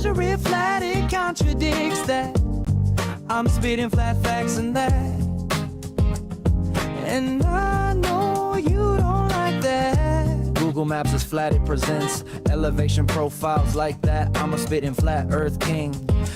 measure it flat, it contradicts that. I'm spitting flat facts and that. And I know you don't like that. Google Maps is flat, it presents elevation profiles like that. I'm a spitting flat earth king.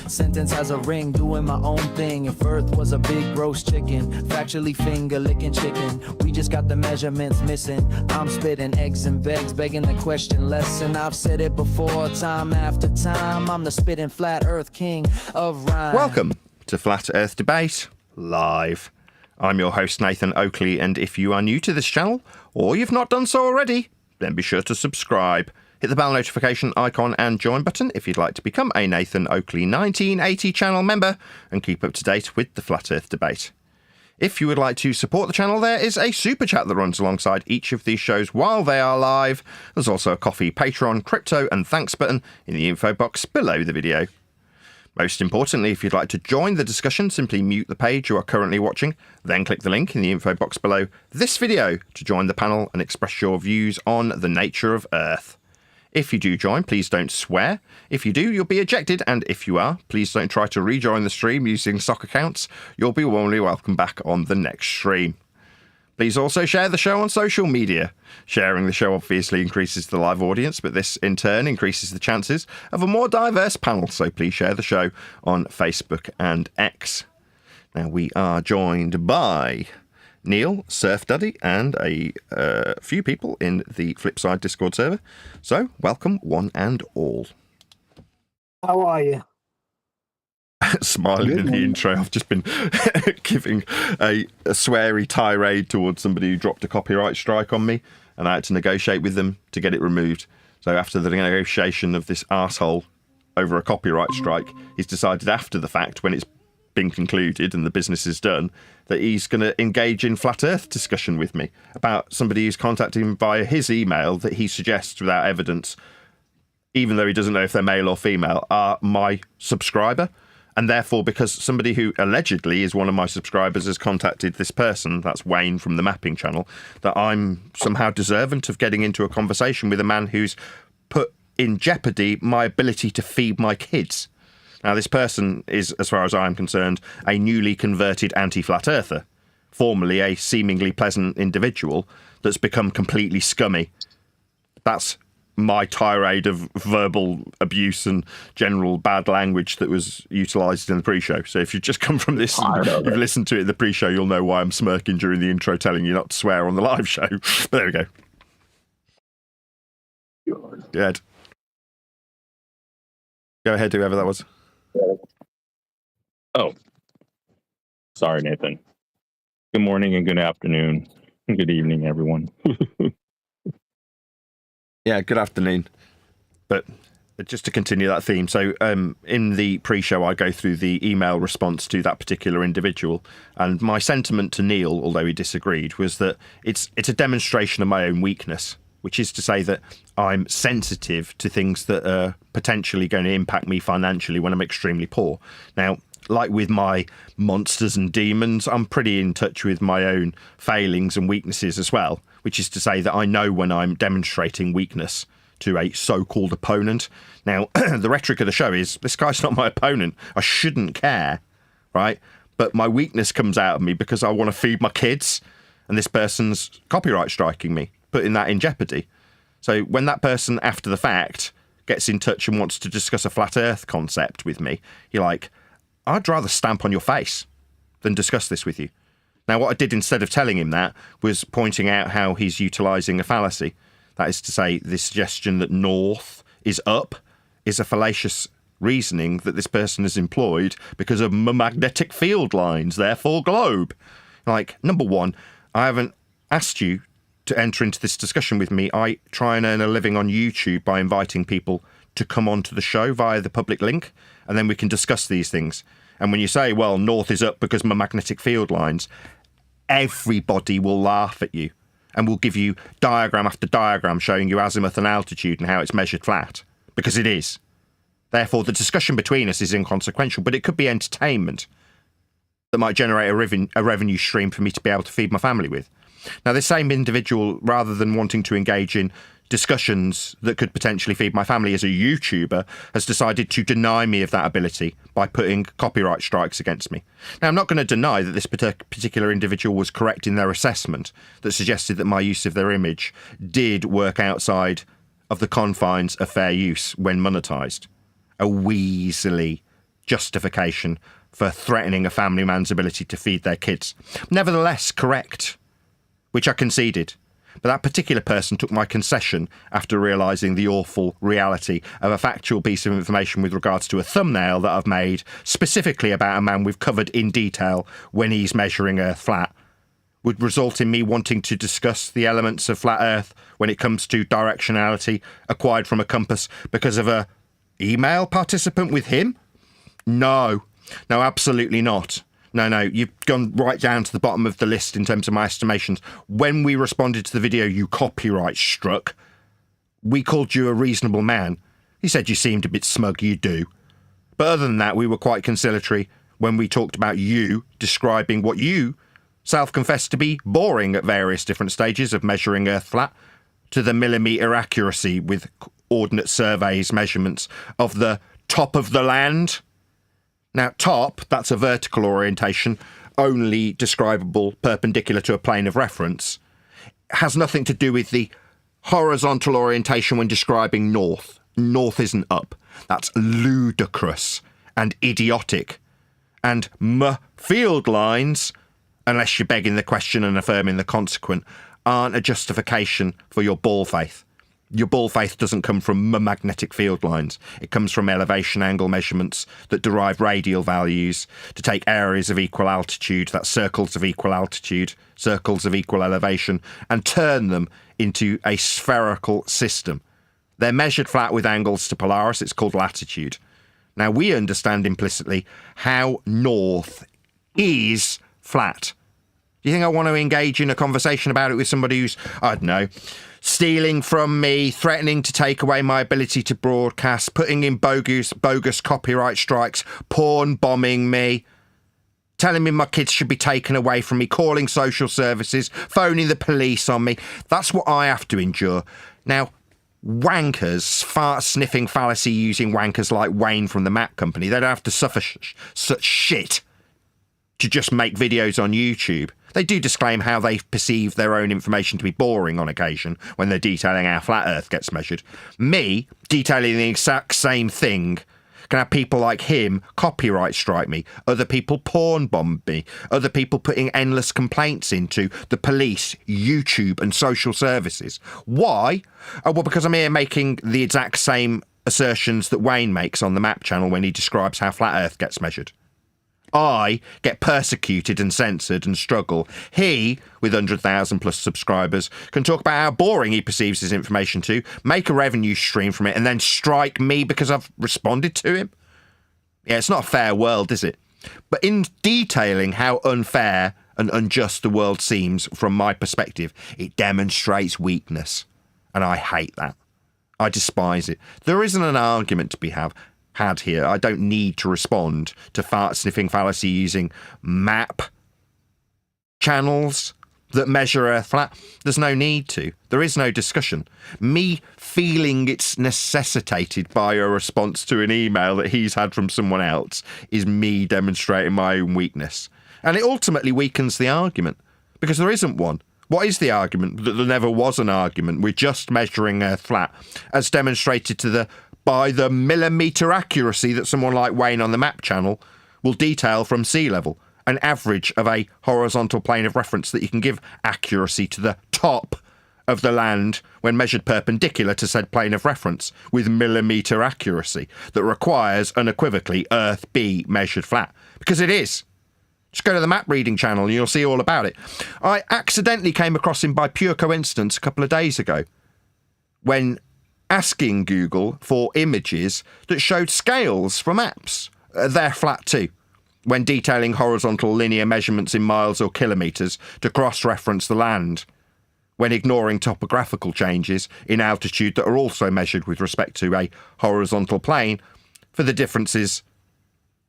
Sentence has a ring, doing my own thing. If earth was a big roast chicken, factually finger licking chicken, we just got the measurements missing. I'm spitting eggs and begs, begging the question lesson. I've said it before, time after time. I'm the spitting flat earth king of rhyme. Welcome to Flat Earth Debate Live. I'm your host Nathan Oakley, and if you are new to this channel, or you've not done so already, then be sure to subscribe. Hit the bell notification icon and join button if you'd like to become a Nathan Oakley 1980 channel member and keep up to date with the Flat Earth Debate. If you would like to support the channel, there is a super chat that runs alongside each of these shows while they are live. There's also a coffee, Patreon, crypto and thanks button in the info box below the video. Most importantly, if you'd like to join the discussion, simply mute the page you are currently watching, then click the link in the info box below this video to join the panel and express your views on the nature of Earth. If you do join, please don't swear. If you do, you'll be ejected, and if you are, please don't try to rejoin the stream using sock accounts. You'll be warmly welcome back on the next stream. Please also share the show on social media. Sharing the show obviously increases the live audience, but this in turn increases the chances of a more diverse panel, so please share the show on Facebook and X. Now we are joined by Neil, Surf Daddy, and a few people in the Flipside Discord server. So welcome one and all. How are you? Smiling in the intro. I've just been giving a sweary tirade towards somebody who dropped a copyright strike on me, and I had to negotiate with them to get it removed. So after the negotiation of this arsehole over a copyright strike, he's decided after the fact, when it's been concluded and the business is done, that he's going to engage in flat earth discussion with me about somebody who's contacted him via his email that he suggests without evidence, even though he doesn't know if they're male or female, are my subscriber. And therefore, because somebody who allegedly is one of my subscribers has contacted this person, that's Wayne from the mapping channel, that I'm somehow deserving of getting into a conversation with a man who's put in jeopardy my ability to feed my kids. Now, this person is, as far as I'm concerned, a newly converted anti-flat earther, formerly a seemingly pleasant individual that's become completely scummy. That's my tirade of verbal abuse and general bad language that was utilised in the pre-show. So if you just come from this and you've listened to it in the pre-show, you'll know why I'm smirking during the intro telling you not to swear on the live show. But there we go. Good. Go ahead, whoever that was. Oh. Sorry, Nathan. Good morning and good afternoon and good evening, everyone. Yeah, good afternoon. But just to continue that theme, so in the pre-show I go through the email response to that particular individual, and my sentiment to Neil, although he disagreed, was that it's a demonstration of my own weakness, which is to say that I'm sensitive to things that are potentially going to impact me financially when I'm extremely poor. Now, like with my monsters and demons, I'm pretty in touch with my own failings and weaknesses as well, which is to say that I know when I'm demonstrating weakness to a so-called opponent. Now, the rhetoric of the show is, this guy's not my opponent. I shouldn't care, right? But my weakness comes out of me because I want to feed my kids, and this person's copyright striking me, putting that in jeopardy. So when that person, after the fact, gets in touch and wants to discuss a flat earth concept with me, you're like, I'd rather stamp on your face than discuss this with you. Now, what I did instead of telling him that was pointing out how he's utilising a fallacy. That is to say, the suggestion that north is up is a fallacious reasoning that this person has employed because of magnetic field lines, therefore globe. Like, number one, I haven't asked you to enter into this discussion with me. I try and earn a living on YouTube by inviting people to come onto the show via the public link, and then we can discuss these things. And when you say, well, north is up because of my magnetic field lines, everybody will laugh at you and will give you diagram after diagram showing you azimuth and altitude and how it's measured flat, because it is. Therefore, the discussion between us is inconsequential, but it could be entertainment that might generate a revenue stream for me to be able to feed my family with. Now, this same individual, rather than wanting to engage in discussions that could potentially feed my family as a YouTuber, has decided to deny me of that ability by putting copyright strikes against me. Now, I'm not going to deny that this particular individual was correct in their assessment that suggested that my use of their image did work outside of the confines of fair use when monetized. A weaselly justification for threatening a family man's ability to feed their kids. Nevertheless, correct, which I conceded. But that particular person took my concession after realising the awful reality of a factual piece of information with regards to a thumbnail that I've made specifically about a man we've covered in detail when he's measuring Earth flat, would result in me wanting to discuss the elements of flat Earth when it comes to directionality acquired from a compass because of a email participant with him? No, absolutely not. No, you've gone right down to the bottom of the list in terms of my estimations. When we responded to the video you copyright struck, we called you a reasonable man. He said you seemed a bit smug, you do. But other than that, we were quite conciliatory when we talked about you describing what you self-confessed to be boring at various different stages of measuring Earth flat to the millimetre accuracy with ordnate surveys measurements of the top of the land. Now, top, that's a vertical orientation, only describable perpendicular to a plane of reference, has nothing to do with the horizontal orientation when describing north. North isn't up. That's ludicrous and idiotic. And field lines, unless you're begging the question and affirming the consequent, aren't a justification for your ball faith. Your ball faith doesn't come from magnetic field lines. It comes from elevation angle measurements that derive radial values to take areas of equal altitude, that's circles of equal altitude, circles of equal elevation, and turn them into a spherical system. They're measured flat with angles to Polaris. It's called latitude. Now, we understand implicitly how north is flat. Do you think I want to engage in a conversation about it with somebody who's, I don't know, stealing from me, threatening to take away my ability to broadcast, putting in bogus copyright strikes, porn bombing me, telling me my kids should be taken away from me, calling social services, phoning the police on me? That's what I have to endure. Now, wankers, fart-sniffing, fallacy-using wankers like Wayne from the Map Company, they don't have to suffer such shit to just make videos on YouTube. They do disclaim how they perceive their own information to be boring on occasion when they're detailing how flat Earth gets measured. Me, detailing the exact same thing, can have people like him copyright strike me, other people porn bomb me, other people putting endless complaints into the police, YouTube and social services. Why? Oh, well, because I'm here making the exact same assertions that Wayne makes on the Map channel when he describes how flat Earth gets measured. I get persecuted and censored and struggle. He, with 100,000 plus subscribers, can talk about how boring he perceives his information to, make a revenue stream from it, and then strike me because I've responded to him. Yeah, it's not a fair world, is it? But in detailing how unfair and unjust the world seems from my perspective, it demonstrates weakness. And I hate that. I despise it. There isn't an argument to be had here. I don't need to respond to fart-sniffing fallacy using map channels that measure Earth flat. There's no need to. There is no discussion. Me feeling it's necessitated by a response to an email that he's had from someone else is me demonstrating my own weakness. And it ultimately weakens the argument, because there isn't one. What is the argument? That there never was an argument. We're just measuring Earth flat, as demonstrated by the millimetre accuracy that someone like Wayne on the Map channel will detail from sea level, an average of a horizontal plane of reference that you can give accuracy to the top of the land when measured perpendicular to said plane of reference with millimetre accuracy that requires unequivocally Earth be measured flat. Because it is. Just go to the map reading channel and you'll see all about it. I accidentally came across him by pure coincidence a couple of days ago when asking Google for images that showed scales for maps. They're flat too, when detailing horizontal linear measurements in miles or kilometres to cross-reference the land, when ignoring topographical changes in altitude that are also measured with respect to a horizontal plane for the differences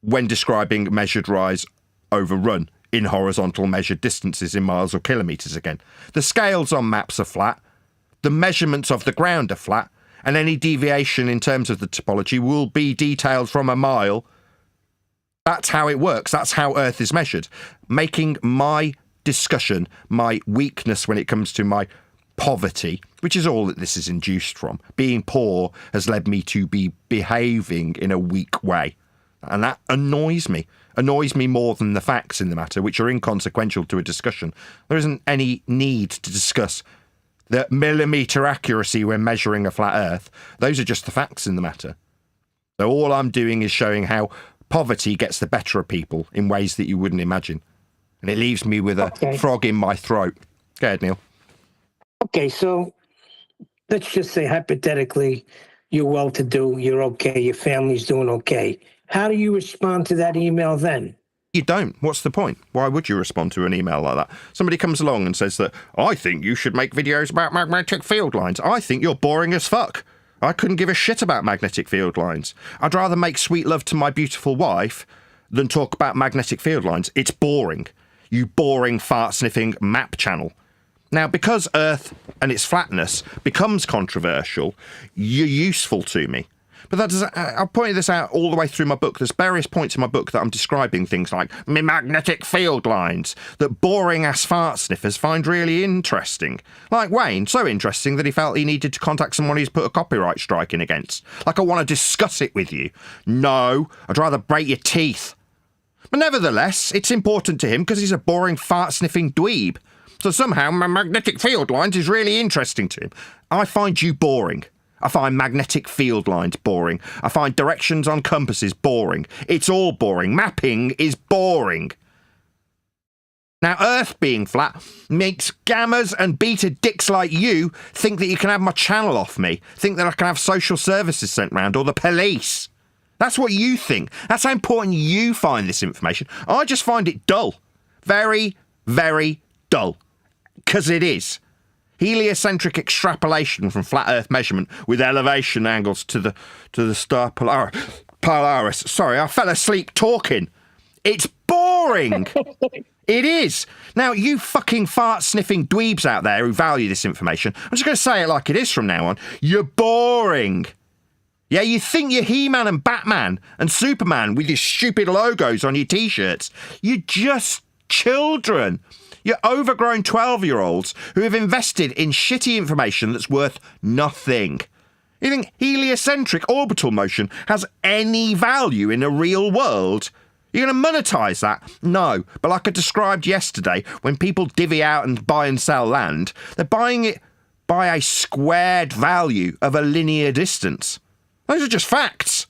when describing measured rise over run in horizontal measured distances in miles or kilometres again. The scales on maps are flat, the measurements of the ground are flat, and any deviation in terms of the topology will be detailed from a mile. That's how it works. That's how Earth is measured. Making my discussion my weakness when it comes to my poverty, which is all that this is induced from. Being poor has led me to be behaving in a weak way. And that annoys me. Annoys me more than the facts in the matter, which are inconsequential to a discussion. There isn't any need to discuss the millimetre accuracy when measuring a flat Earth. Those are just the facts in the matter. So all I'm doing is showing how poverty gets the better of people in ways that you wouldn't imagine. And it leaves me with a frog in my throat. Go ahead, Neil. Okay, so let's just say hypothetically, you're well-to-do, you're okay, your family's doing okay. How do you respond to that email then? You don't. What's the point? Why would you respond to an email like that? Somebody comes along and says that, I think you should make videos about magnetic field lines. I think you're boring as fuck. I couldn't give a shit about magnetic field lines. I'd rather make sweet love to my beautiful wife than talk about magnetic field lines. It's boring. You boring fart-sniffing map channel. Now, because Earth and its flatness becomes controversial, you're useful to me. But that does, I've pointed this out all the way through my book. There's various points in my book that I'm describing things like magnetic field lines that boring-ass fart sniffers find really interesting. Like Wayne, so interesting that he felt he needed to contact someone he's put a copyright strike in against. Like, I want to discuss it with you. No, I'd rather break your teeth. But nevertheless, it's important to him because he's a boring fart-sniffing dweeb. So somehow magnetic field lines is really interesting to him. I find you boring. I find magnetic field lines boring. I find directions on compasses boring. It's all boring. Mapping is boring. Now, Earth being flat makes gammas and beta dicks like you think that you can have my channel off me, think that I can have social services sent round or the police. That's what you think. That's how important you find this information. I just find it dull. Very, very dull. Because it is. Heliocentric extrapolation from flat Earth measurement with elevation angles to the star Polaris. Sorry, I fell asleep talking. It's boring. It is. Now, you fucking fart-sniffing dweebs out there who value this information, I'm just going to say it like it is from now on. You're boring. Yeah, you think you're He-Man and Batman and Superman with your stupid logos on your T-shirts. You're just children. You're overgrown 12-year-olds who have invested in shitty information that's worth nothing. You think heliocentric orbital motion has any value in a real world? You're going to monetize that? No. But like I described yesterday, when people divvy out and buy and sell land, they're buying it by a squared value of a linear distance. Those are just facts.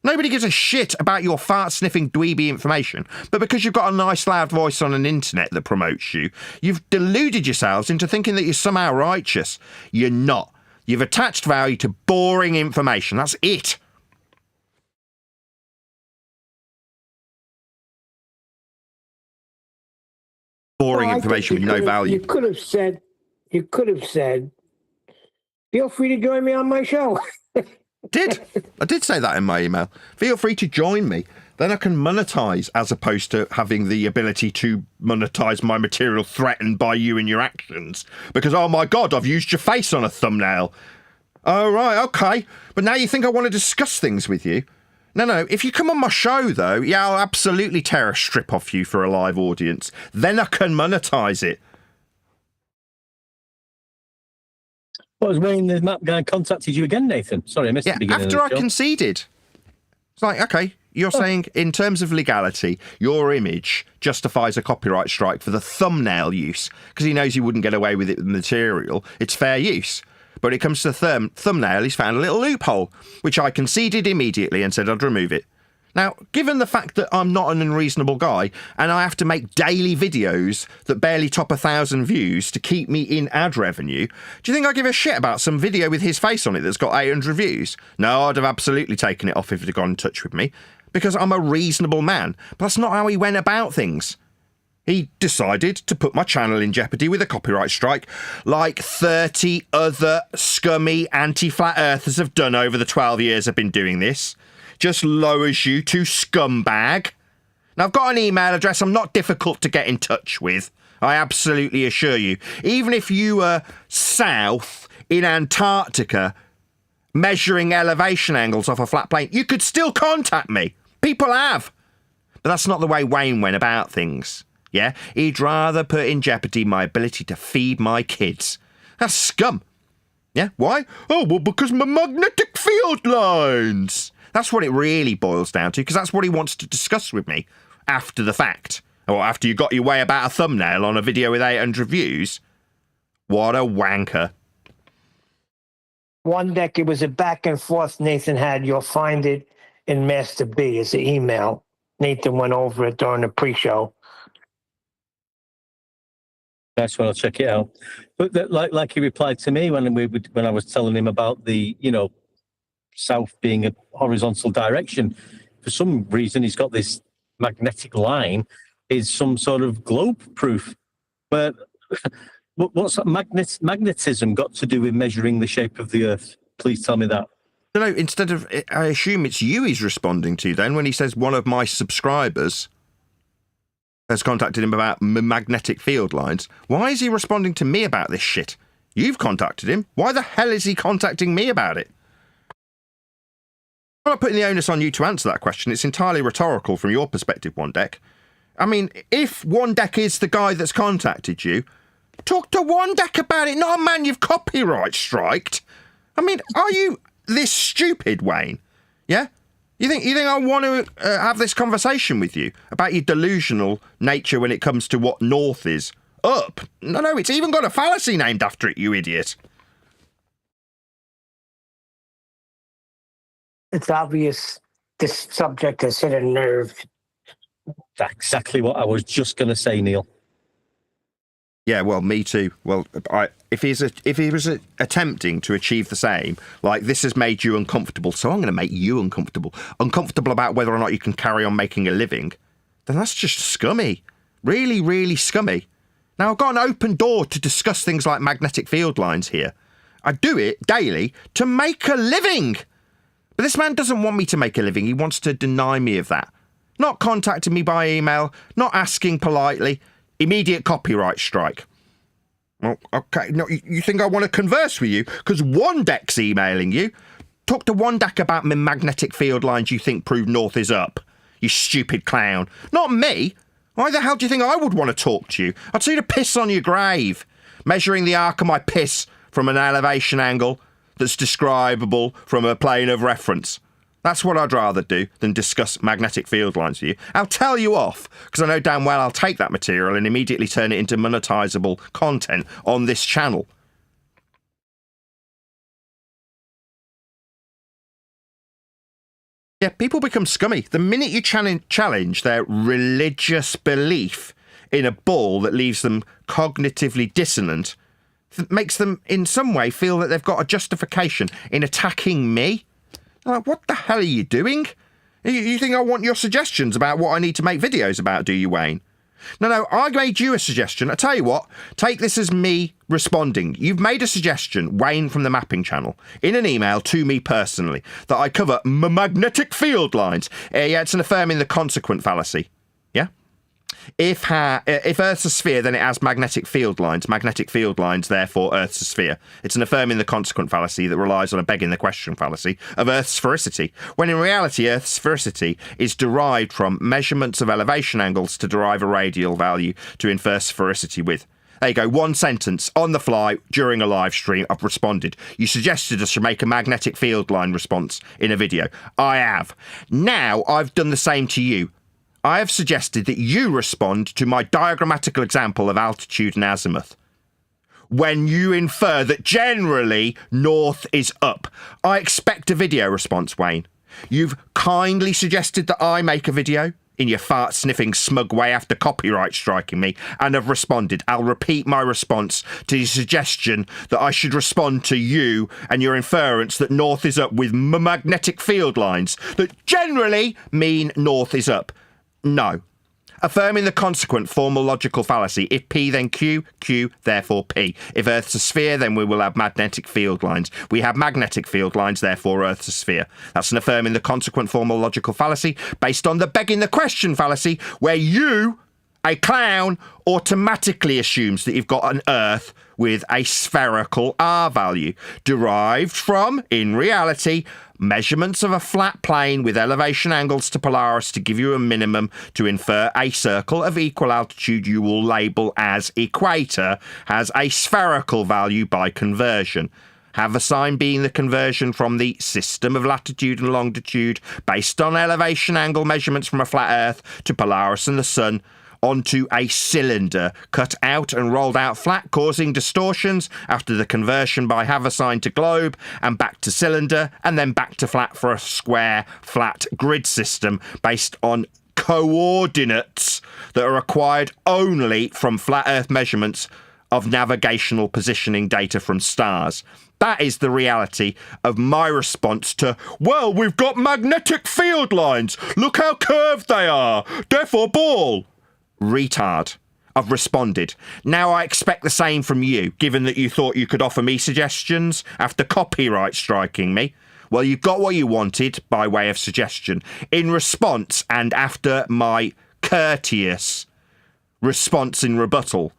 Nobody gives a shit about your fart-sniffing dweeby information, but because you've got a nice loud voice on an internet that promotes you, you've deluded yourselves into thinking that you're somehow righteous. You're not. You've attached value to boring information. That's it. Boring information with no value. You could have said, feel free to join me on my show. I did say that in my email. Feel free to join me. Then I can monetize as opposed to having the ability to monetize my material threatened by you and your actions. Because, oh my God, I've used your face on a thumbnail. Oh, right, okay. But now you think I want to discuss things with you? No. If you come on my show, though, yeah, I'll absolutely tear a strip off you for a live audience. Then I can monetize it. Well, was Wayne the map guy contacted you again, Nathan? Sorry, I missed the beginning after of the I show. conceded. It's like, okay, you're saying in terms of legality, your image justifies a copyright strike for the thumbnail use because he knows he wouldn't get away with it with the material. It's fair use. But when it comes to the thumbnail, he's found a little loophole, which I conceded immediately and said I'd remove it. Now, given the fact that I'm not an unreasonable guy and I have to make daily videos that barely top 1,000 views to keep me in ad revenue, do you think I give a shit about some video with his face on it that's got 800 views? No, I'd have absolutely taken it off if he'd gone in touch with me because I'm a reasonable man. But that's not how he went about things. He decided to put my channel in jeopardy with a copyright strike like 30 other scummy anti-flat earthers have done over the 12 years I've been doing this. Just lowers you to scumbag. Now, I've got an email address I'm not difficult to get in touch with. I absolutely assure you. Even if you were south in Antarctica measuring elevation angles off a flat plane, you could still contact me. People have. But that's not the way Wayne went about things. Yeah? He'd rather put in jeopardy my ability to feed my kids. That's scum. Yeah? Why? Oh, well, because my magnetic field lines. That's what it really boils down to, because that's what he wants to discuss with me after the fact. Or after you got your way about a thumbnail on a video with 800 views. What a wanker. One deck, it was a back and forth Nathan had. You'll find it in Master B as an email. Nathan went over it during the pre-show. That's when I'll check it out. But like he replied to me when I was telling him about the, south being a horizontal direction. For some reason, he's got this magnetic line is some sort of globe proof. But what's that magnetism got to do with measuring the shape of the Earth? Please tell me that. No, instead of, I assume it's you he's responding to then when he says one of my subscribers has contacted him about magnetic field lines. Why is he responding to me about this shit? You've contacted him. Why the hell is he contacting me about it? I'm not putting the onus on you to answer that question. It's entirely rhetorical from your perspective, One Deck. I mean, if One Deck is the guy that's contacted you, talk to One Deck about it, not a man you've copyright striked. I mean, are you this stupid, Wayne? Yeah? You think I want to have this conversation with you about your delusional nature when it comes to what north is? Up? No, it's even got a fallacy named after it, you idiot. It's obvious this subject has hit a nerve. That's exactly what I was just going to say, Neil. Yeah, well, me too. Well, if he was attempting to achieve the same, like this has made you uncomfortable, so I'm going to make you uncomfortable about whether or not you can carry on making a living, then that's just scummy. Really, really scummy. Now, I've got an open door to discuss things like magnetic field lines here. I do it daily to make a living. But this man doesn't want me to make a living. He wants to deny me of that. Not contacting me by email, not asking politely. Immediate copyright strike. Well, okay. No, you think I want to converse with you because One Deck's emailing you? Talk to One Deck about my magnetic field lines you think prove north is up. You stupid clown. Not me. Why the hell do you think I would want to talk to you? I'd see to piss on your grave. Measuring the arc of my piss from an elevation angle that's describable from a plane of reference. That's what I'd rather do than discuss magnetic field lines with you. I'll tell you off, because I know damn well I'll take that material and immediately turn it into monetizable content on this channel. Yeah, people become scummy. The minute you challenge their religious belief in a ball that leaves them cognitively dissonant, that makes them in some way feel that they've got a justification in attacking me. Like, what the hell are you doing? You think I want your suggestions about what I need to make videos about, do you, Wayne? No, I made you a suggestion. I tell you what, take this as me responding. You've made a suggestion, Wayne from the Mapping Channel, in an email to me personally, that I cover magnetic field lines. Yeah, it's an affirming the consequent fallacy. Yeah? If Earth's a sphere, then it has magnetic field lines. Magnetic field lines, therefore, Earth's a sphere. It's an affirming the consequent fallacy that relies on a begging the question fallacy of Earth's sphericity, when in reality, Earth's sphericity is derived from measurements of elevation angles to derive a radial value to infer sphericity with. There you go, one sentence, on the fly, during a live stream, I've responded. You suggested I should make a magnetic field line response in a video. I have. Now, I've done the same to you. I have suggested that you respond to my diagrammatical example of altitude and azimuth. When you infer that generally north is up. I expect a video response, Wayne. You've kindly suggested that I make a video in your fart-sniffing smug way after copyright striking me, and have responded. I'll repeat my response to your suggestion that I should respond to you and your inference that north is up with magnetic field lines that generally mean north is up. No. Affirming the consequent formal logical fallacy. If P, then Q, Q, therefore P. If Earth's a sphere, then we will have magnetic field lines. We have magnetic field lines, therefore Earth's a sphere. That's an affirming the consequent formal logical fallacy based on the begging the question fallacy, where you A clown automatically assumes that you've got an Earth with a spherical R value, derived from, in reality, measurements of a flat plane with elevation angles to Polaris to give you a minimum to infer a circle of equal altitude you will label as equator has a spherical value by conversion. Haversine being the conversion from the system of latitude and longitude based on elevation angle measurements from a flat Earth to Polaris and the Sun onto a cylinder, cut out and rolled out flat, causing distortions after the conversion by Haversine to globe, and back to cylinder, and then back to flat for a square, flat grid system based on coordinates that are acquired only from flat Earth measurements of navigational positioning data from stars. That is the reality of my response to, well, we've got magnetic field lines. Look how curved they are. Therefore, ball. Retard. I've responded. Now I expect the same from you, given that you thought you could offer me suggestions after copyright striking me. Well, you got what you wanted by way of suggestion. In response, and after my courteous response in rebuttal,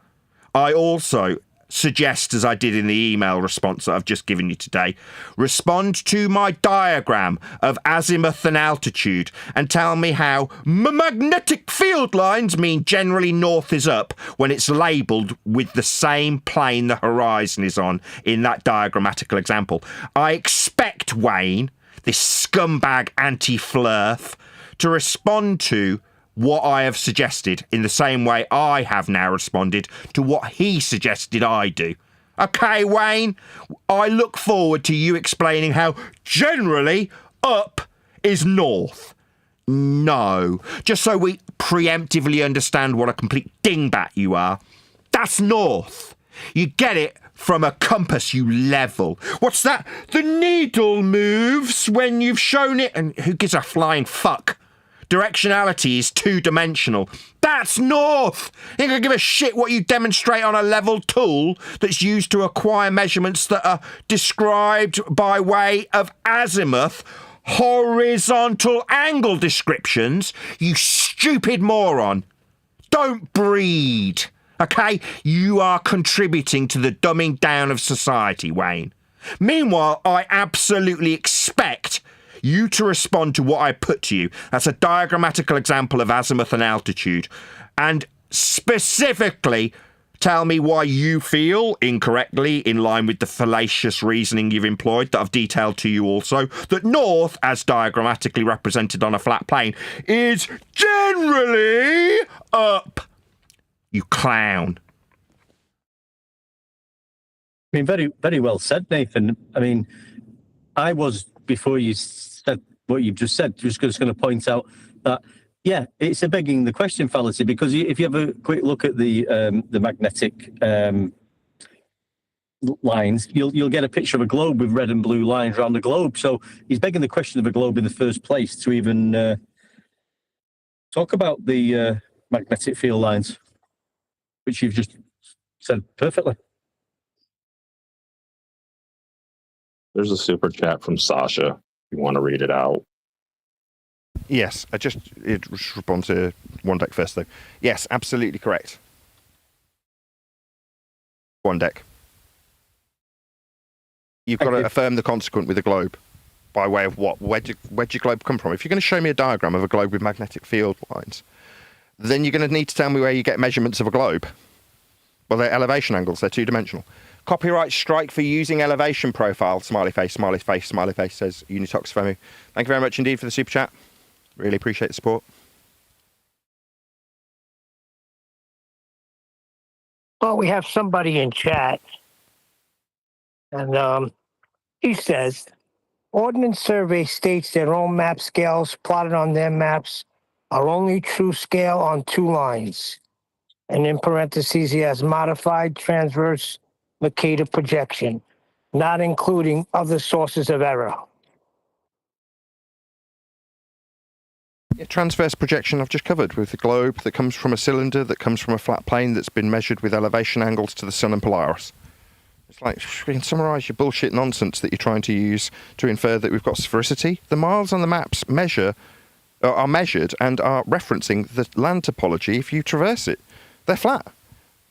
I also suggest, as I did in the email response that I've just given you today, respond to my diagram of azimuth and altitude and tell me how magnetic field lines mean generally north is up when it's labelled with the same plane the horizon is on in that diagrammatical example. I expect Wayne, this scumbag anti-flurf, to respond to what I have suggested in the same way I have now responded to what he suggested I do. Okay, Wayne, I look forward to you explaining how generally up is north. No, just so we preemptively understand what a complete dingbat you are. That's north. You get it from a compass, you level. What's that? The needle moves when you've shown it, and who gives a flying fuck? Directionality is two-dimensional. That's north! You don't give a shit what you demonstrate on a level tool that's used to acquire measurements that are described by way of azimuth, horizontal angle descriptions, you stupid moron. Don't breed, okay? You are contributing to the dumbing down of society, Wayne. Meanwhile, I absolutely expect you to respond to what I put to you. That's a diagrammatical example of azimuth and altitude. And specifically, tell me why you feel, incorrectly, in line with the fallacious reasoning you've employed that I've detailed to you also, that north, as diagrammatically represented on a flat plane, is generally up. You clown. I mean, very, very well said, Nathan. I mean, I was, before you said what you've just said, just going to point out that, yeah, it's a begging the question fallacy, because if you have a quick look at the magnetic lines, you'll get a picture of a globe with red and blue lines around the globe. So he's begging the question of a globe in the first place to even talk about the magnetic field lines, which you've just said perfectly. There's a super chat from Sasha. If you want to read it out. Yes, I just respond to one deck first, though. Yes, absolutely correct. One deck. You've got to affirm the consequent with a globe. By way of what? Where'd your globe come from? If you're going to show me a diagram of a globe with magnetic field lines, then you're going to need to tell me where you get measurements of a globe. Well, they're elevation angles. They're two-dimensional. Copyright strike for using elevation profile. Smiley face, smiley face, smiley face, says Unitox Femu. Thank you very much indeed for the super chat. Really appreciate the support. Well, we have somebody in chat, and he says, Ordnance Survey states their own map scales plotted on their maps are only true scale on two lines. And in parentheses, he has modified transverse Mercator projection, not including other sources of error. Yeah, transverse projection I've just covered with the globe that comes from a cylinder that comes from a flat plane that's been measured with elevation angles to the Sun and Polaris. It's like, we can summarise your bullshit nonsense that you're trying to use to infer that we've got sphericity. The miles on the maps measure are measured and are referencing the land topology if you traverse it. They're flat.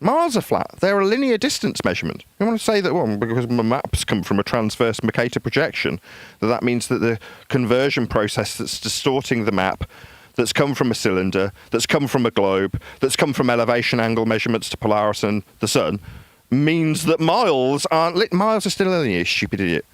Miles are flat. They're a linear distance measurement. You want to say that, well, because my maps come from a transverse Mercator projection, that means that the conversion process that's distorting the map, that's come from a cylinder, that's come from a globe, that's come from elevation angle measurements to Polaris and the sun, means that miles aren't... Miles are still linear, you stupid idiot.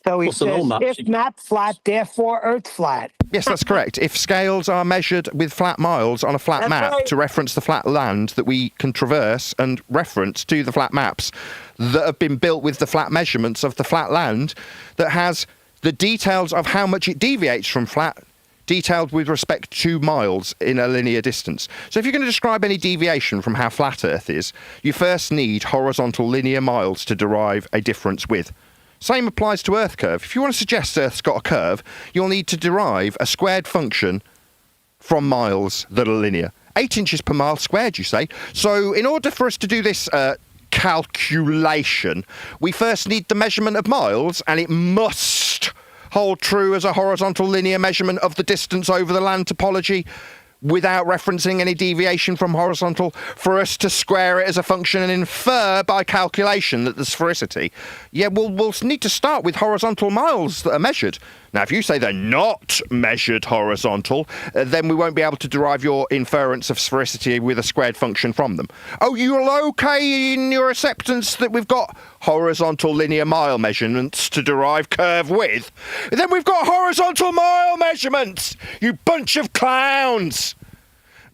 So he What's an says, old map? if map flat, therefore Earth flat. Yes, that's correct. If scales are measured with flat miles on a flat That's map right. to reference the flat land that we can traverse and reference to the flat maps that have been built with the flat measurements of the flat land that has the details of how much it deviates from flat detailed with respect to miles in a linear distance. So if you're going to describe any deviation from how flat Earth is, you first need horizontal linear miles to derive a difference with. Same applies to Earth curve. If you want to suggest Earth's got a curve, you'll need to derive a squared function from miles that are linear. 8 inches per mile squared, you say. So in order for us to do this calculation, we first need the measurement of miles, and it must hold true as a horizontal linear measurement of the distance over the land topology without referencing any deviation from horizontal, for us to square it as a function and infer by calculation that the sphericity. Yeah, we'll need to start with horizontal miles that are measured. Now, if you say they're not measured horizontal, then we won't be able to derive your inference of sphericity with a squared function from them. Oh, you're okay in your acceptance that we've got horizontal linear mile measurements to derive curve with? Then we've got horizontal mile measurements, you bunch of clowns!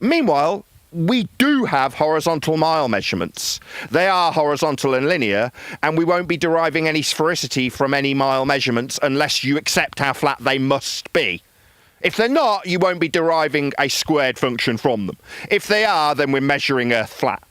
Meanwhile, we do have horizontal mile measurements. They are horizontal and linear, and we won't be deriving any sphericity from any mile measurements unless you accept how flat they must be. If they're not, you won't be deriving a squared function from them. If they are, then we're measuring Earth flat.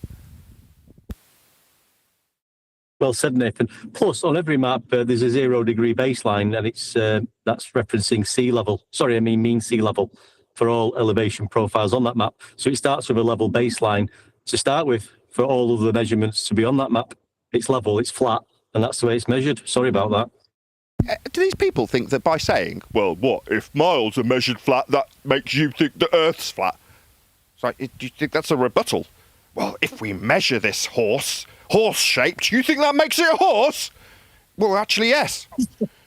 Well said, Nathan. Plus, on every map, there's a 0 degree baseline, and it's that's referencing sea level. Sorry, I mean mean sea level for all elevation profiles on that map. So it starts with a level baseline to start with for all of the measurements to be on that map. It's level, it's flat, and that's the way it's measured. Sorry about that. Do these people think that by saying, well, what, if miles are measured flat, that makes you think the Earth's flat? It's like, do you think that's a rebuttal? Well, if we measure this horse-shaped, you think that makes it a horse? Well, actually, yes.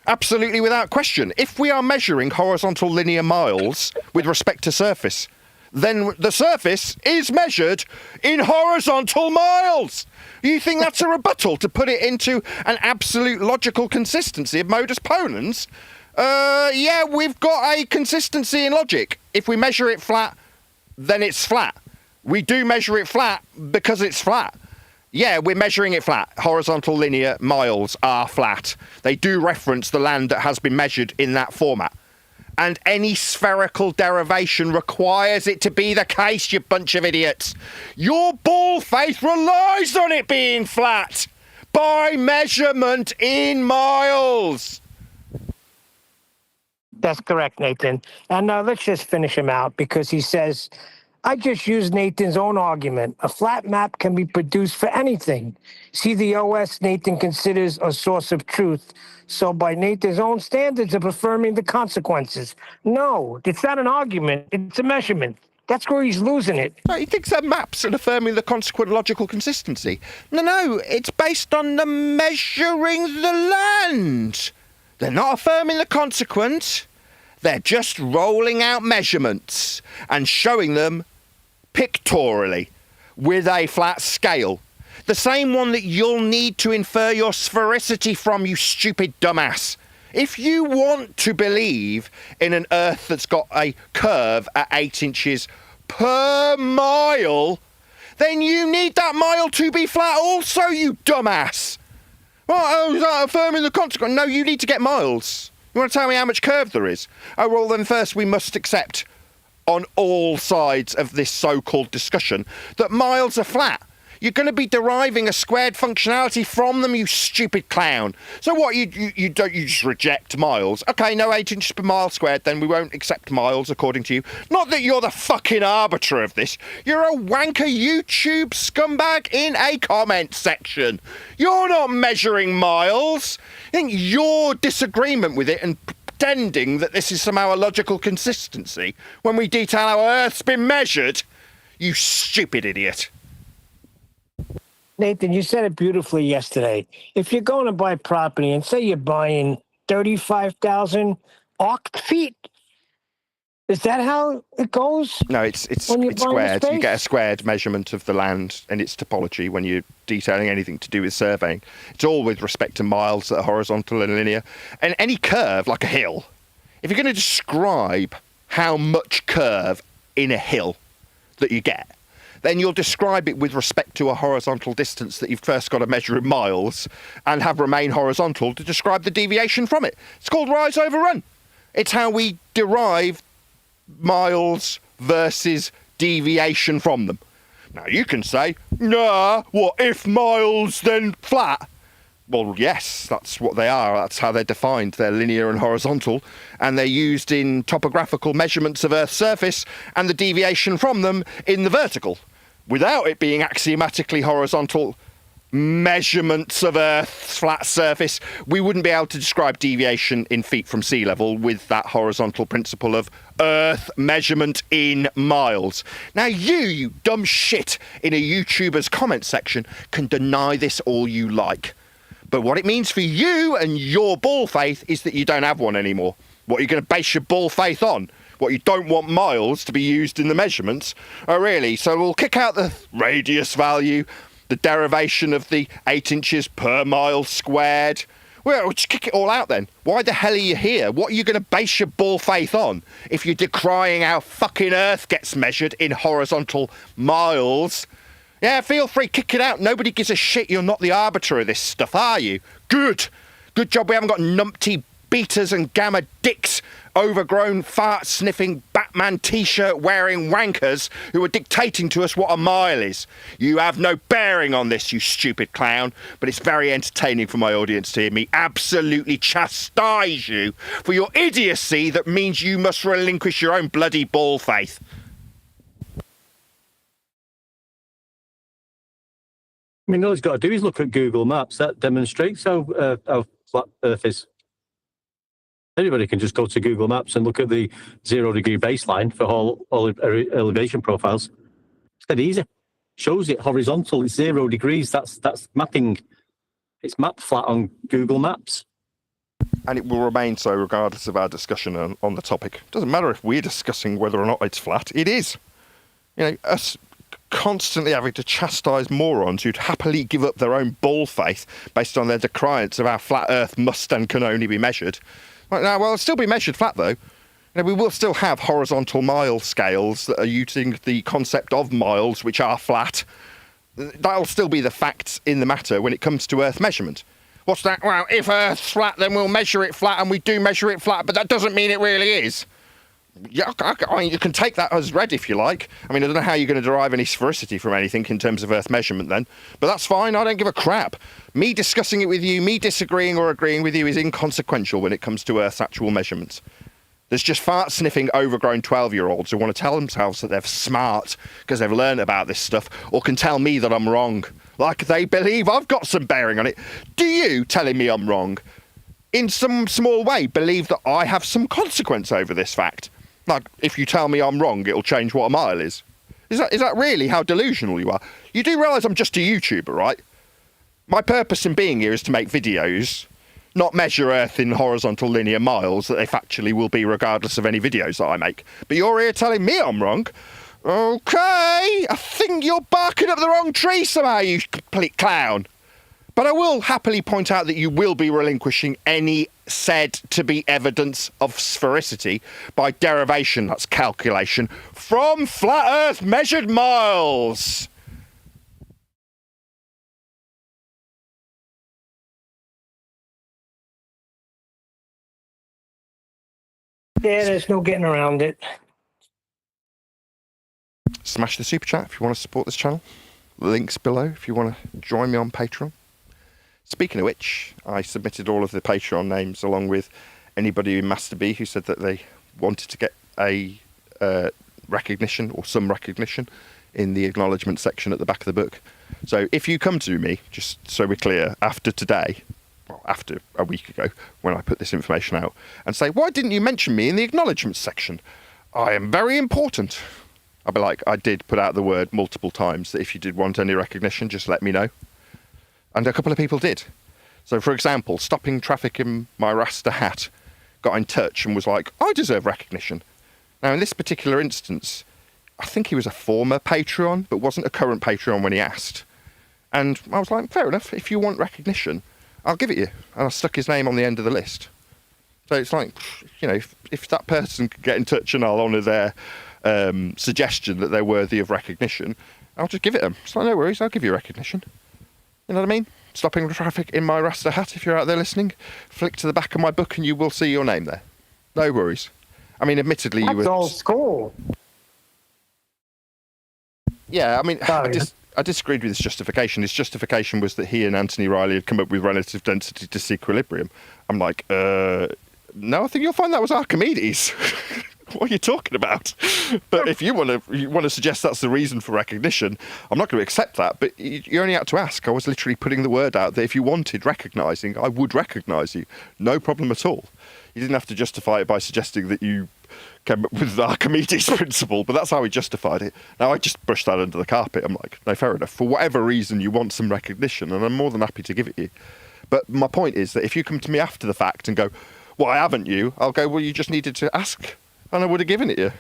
Absolutely without question. If we are measuring horizontal linear miles with respect to surface, then the surface is measured in horizontal miles. You think that's a rebuttal to put it into an absolute logical consistency of modus ponens? Yeah, we've got a consistency in logic. If we measure it flat, then it's flat. We do measure it flat because it's flat. Yeah, we're measuring it flat. Horizontal linear miles are flat. They do reference the land that has been measured in that format. And any spherical derivation requires it to be the case, you bunch of idiots. Your ball faith relies on it being flat by measurement in miles. That's correct, Nathan. And let's just finish him out because he says, I just used Nathan's own argument. A flat map can be produced for anything. See, the OS Nathan considers a source of truth. So by Nathan's own standards of affirming the consequences. No, it's not an argument. It's a measurement. That's where he's losing it. No, he thinks they're maps and affirming the consequent logical consistency. No, it's based on the measuring the land. They're not affirming the consequent. They're just rolling out measurements and showing them pictorially with a flat scale. The same one that you'll need to infer your sphericity from, you stupid dumbass. If you want to believe in an Earth that's got a curve at 8 inches per mile, then you need that mile to be flat also, you dumbass. Well, is that affirming the consequence? No, you need to get miles. You want to tell me how much curve there is? Oh, well, then first we must accept on all sides of this so-called discussion that miles are flat. You're going to be deriving a squared functionality from them, you stupid clown. So what, you just reject miles? Okay, no 8 inches per mile squared, then we won't accept miles according to you. Not that you're the fucking arbiter of this. You're a wanker YouTube scumbag in a comment section. You're not measuring miles. I think your disagreement with it and pretending that this is somehow a logical consistency when we detail how Earth's been measured? You stupid idiot. Nathan, you said it beautifully yesterday. If you're going to buy property and say you're buying 35,000 arc feet, is that how it goes? No, it's when you're buying squared. space? You get a squared measurement of the land and its topology when you're detailing anything to do with surveying. It's all with respect to miles that are horizontal and linear. And any curve, like a hill, if you're going to describe how much curve in a hill that you get, then you'll describe it with respect to a horizontal distance that you've first got to measure in miles and have remain horizontal to describe the deviation from it. It's called rise over run. It's how we derive miles versus deviation from them. Now you can say, nah, what if miles then flat? Well, yes, that's what they are. That's how they're defined. They're linear and horizontal, and they're used in topographical measurements of Earth's surface and the deviation from them in the vertical. Without it being axiomatically horizontal measurements of Earth's flat surface, we wouldn't be able to describe deviation in feet from sea level with that horizontal principle of Earth measurement in miles. Now you dumb shit in a YouTuber's comment section can deny this all you like. But what it means for you and your ball faith is that you don't have one anymore. What are you going to base your ball faith on? What, you don't want miles to be used in the measurements? Oh, really? So we'll kick out the radius value, the derivation of the 8 inches per mile squared. Well, just kick it all out then. Why the hell are you here? What are you going to base your ball faith on if you're decrying how fucking Earth gets measured in horizontal miles? Yeah, feel free, kick it out. Nobody gives a shit. You're not the arbiter of this stuff, are you? Good. Good job we haven't got numpty betas and gamma dicks, overgrown, fart-sniffing, Batman T-shirt wearing wankers who are dictating to us what a mile is. You have no bearing on this, you stupid clown, but it's very entertaining for my audience to hear me absolutely chastise you for your idiocy that means you must relinquish your own bloody ball faith. I mean, all he's got to do is look at Google Maps. That demonstrates how flat Earth is. Anybody can just go to Google Maps and look at the 0 degree baseline for all elevation profiles. It's dead easy. Shows it horizontal. It's 0 degrees. That's mapping. It's mapped flat on Google Maps. And it will remain so regardless of our discussion on the topic. It doesn't matter if we're discussing whether or not it's flat. It is. You know, us constantly having to chastise morons who'd happily give up their own ball faith based on their decriance of how flat Earth must and can only be measured. Right now, well, it'll still be measured flat, though. You know, we will still have horizontal mile scales that are using the concept of miles, which are flat. That'll still be the facts in the matter when it comes to Earth measurement. What's that? Well, if Earth's flat, then we'll measure it flat, and we do measure it flat, but that doesn't mean it really is. Yeah, I mean, you can take that as read if you like. I mean, I don't know how you're going to derive any sphericity from anything in terms of Earth measurement then, but that's fine. I don't give a crap. Me discussing it with you, me disagreeing or agreeing with you is inconsequential when it comes to Earth's actual measurements. There's just fart-sniffing, overgrown 12-year-olds who want to tell themselves that they're smart because they've learned about this stuff, or can tell me that I'm wrong, like they believe I've got some bearing on it. Do you, telling me I'm wrong, in some small way believe that I have some consequence over this fact? Like, if you tell me I'm wrong, it'll change what a mile is. Is that really how delusional you are? You do realise I'm just a YouTuber, right? My purpose in being here is to make videos, not measure Earth in horizontal linear miles that they factually will be regardless of any videos that I make. But you're here telling me I'm wrong? Okay, I think you're barking up the wrong tree somehow, you complete clown. But I will happily point out that you will be relinquishing any said to be evidence of sphericity by derivation, that's calculation, from flat Earth measured miles. Yeah, there's no getting around it. Smash the super chat if you want to support this channel. Links below if you want to join me on Patreon. Speaking of which, I submitted all of the Patreon names along with anybody in Master B who said that they wanted to get a recognition or some recognition in the acknowledgement section at the back of the book. So if you come to me, just so we're clear, after today, after a week ago when I put this information out, and say, why didn't you mention me in the acknowledgements section? I am very important. I'd be like, I did put out the word multiple times that if you did want any recognition, just let me know. And a couple of people did. So, for example, Stopping Traffic in My Rasta Hat got in touch and was like, I deserve recognition. Now, in this particular instance, I think he was a former Patreon, but wasn't a current Patreon when he asked. And I was like, fair enough, if you want recognition, I'll give it you. And I stuck his name on the end of the list. So it's like, you know, if that person could get in touch and I'll honour their suggestion that they're worthy of recognition, I'll just give it them. It's like, no worries, I'll give you recognition. You know what I mean? Stopping Traffic in My Rasta Hat, if you're out there listening, flick to the back of my book and you will see your name there. No worries. I mean, admittedly, That's you were... old school. Yeah, I mean, I disagreed with his justification. His justification was that he and Anthony Riley had come up with relative density disequilibrium. I'm like, no, I think you'll find that was Archimedes. What are you talking about? But if you want to suggest that's the reason for recognition, I'm not going to accept that. But you only had to ask. I was literally putting the word out that if you wanted recognising, I would recognise you. No problem at all. You didn't have to justify it by suggesting that you came up with the Archimedes principle, but that's how he justified it. Now, I just brushed that under the carpet. I'm like, no, fair enough. For whatever reason, you want some recognition, and I'm more than happy to give it you. But my point is that if you come to me after the fact and go, why haven't you? I'll go, well, you just needed to ask, and I would have given it you.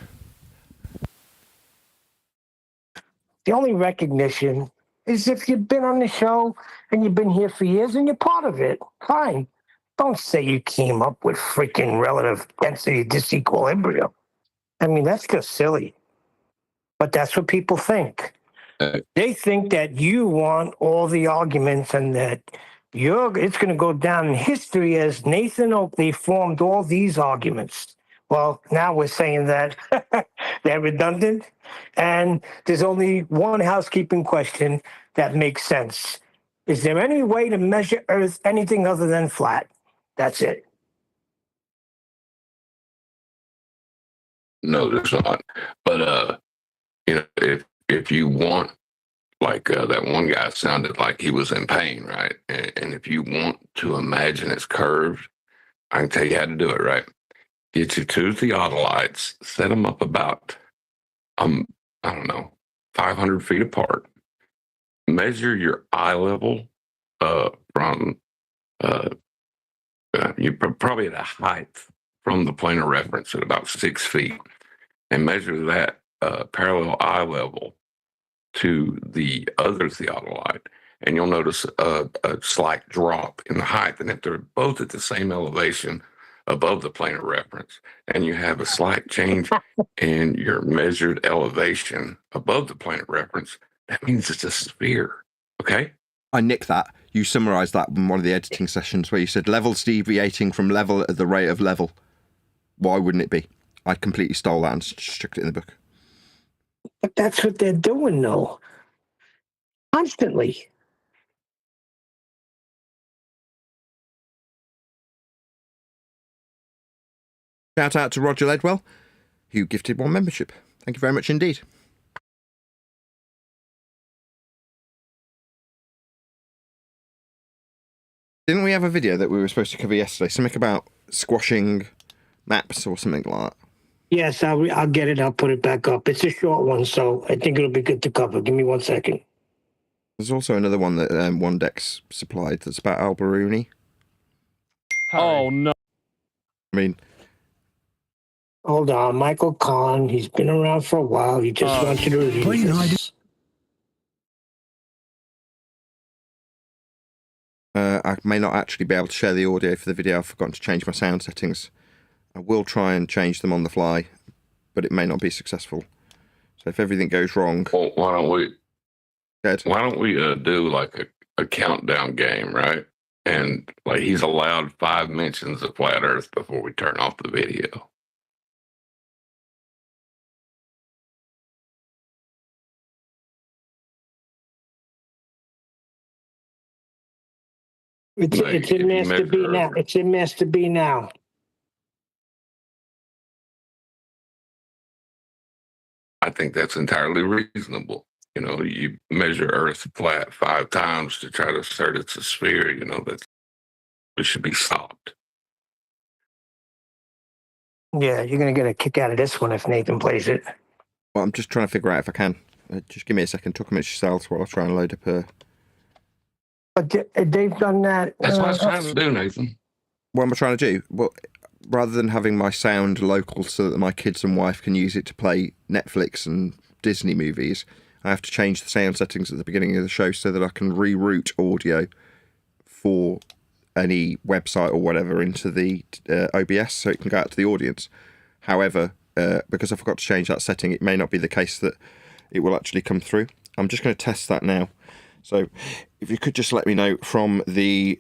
The only recognition is if you've been on the show and you've been here for years and you're part of it. Fine. Don't say you came up with freaking relative density disequilibrium. I mean, that's just silly. But that's what people think. They think that you want all the arguments and that it's going to go down in history as Nathan Oakley formed all these arguments. Well, now we're saying that they're redundant, and there's only one housekeeping question that makes sense. Is there any way to measure Earth anything other than flat? That's it. No, there's not. But you know, if you want, like that one guy sounded like he was in pain, right? And if you want to imagine it's curved, I can tell you how to do it, right? Get your two theodolites, set them up about, I don't know, 500 feet apart. Measure your eye level from, you're probably at a height from the plane of reference at about 6 feet, and measure that parallel eye level to the other theodolite, and you'll notice a slight drop in the height. And if they're both at the same elevation above the plane of reference, and you have a slight change in your measured elevation above the plane of reference, that means it's a sphere. Okay? I nicked that. You summarised that in one of the editing sessions where you said levels deviating from level at the rate of level. Why wouldn't it be? I completely stole that and stuck it in the book. But that's what they're doing, though. Constantly. Shout out to Roger Ledwell, who gifted one membership. Thank you very much indeed. Didn't we have a video that we were supposed to cover yesterday? Something about squashing maps or something like that? Yes, I'll get it. I'll put it back up. It's a short one, so I think it'll be good to cover. Give me 1 second. There's also another one that Wandex supplied that's about Alberuni. Oh, no. I mean... Hold on. Michael Kahn. He's been around for a while. He just wants you to review this. I may not actually be able to share the audio for the video. I've forgotten to change my sound settings. I will try and change them on the fly, but it may not be successful. So if everything goes wrong... Well, why don't we do like a countdown game, right? And like he's allowed 5 mentions of flat Earth before we turn off the video. It's in Master B now. It's in Master B now. I think that's entirely reasonable. You know, you measure Earth flat 5 times to try to assert it's a sphere. You know, that's it should be stopped. Yeah, you're going to get a kick out of this one if Nathan plays it. Well, I'm just trying to figure out if I can. Just give me a second. Talk amongst yourselves while I try and load up a... But they've done that. That's what I was trying to do, Nathan. What am I trying to do? Well, rather than having my sound local so that my kids and wife can use it to play Netflix and Disney movies, I have to change the sound settings at the beginning of the show so that I can reroute audio for any website or whatever into the OBS so it can go out to the audience. However, because I forgot to change that setting, it may not be the case that it will actually come through. I'm just going to test that now. So if you could just let me know from the,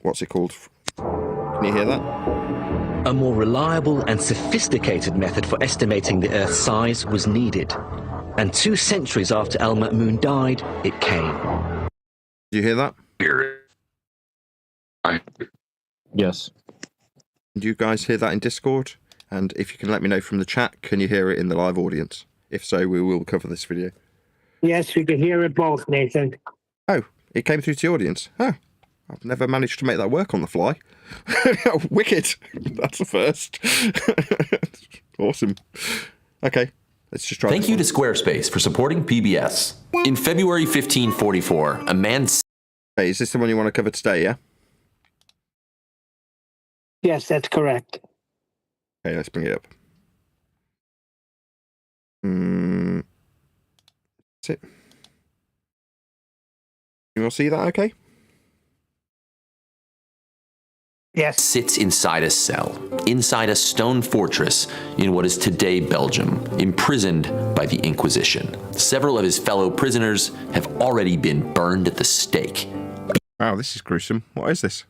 what's it called? Can you hear that? A more reliable and sophisticated method for estimating the Earth's size was needed. And 2 centuries after El Ma'mun died, it came. Do you hear that? Hear it. Yes. Do you guys hear that in Discord? And if you can let me know from the chat, can you hear it in the live audience? If so, we will cover this video. Yes, we can hear it both, Nathan. Oh, it came through to the audience. Oh, I've never managed to make that work on the fly. Wicked. That's a first. Awesome. Okay, let's just try. Thank you to Squarespace for supporting PBS. In February 1544, a man... Hey, is this the one you want to cover today, yeah? Yes, that's correct. Okay, let's bring it up. That's it. You all see that okay? Yes. sits inside a cell, inside a stone fortress in what is today Belgium, imprisoned by the Inquisition. Several of his fellow prisoners have already been burned at the stake. Wow, this is gruesome. What is this?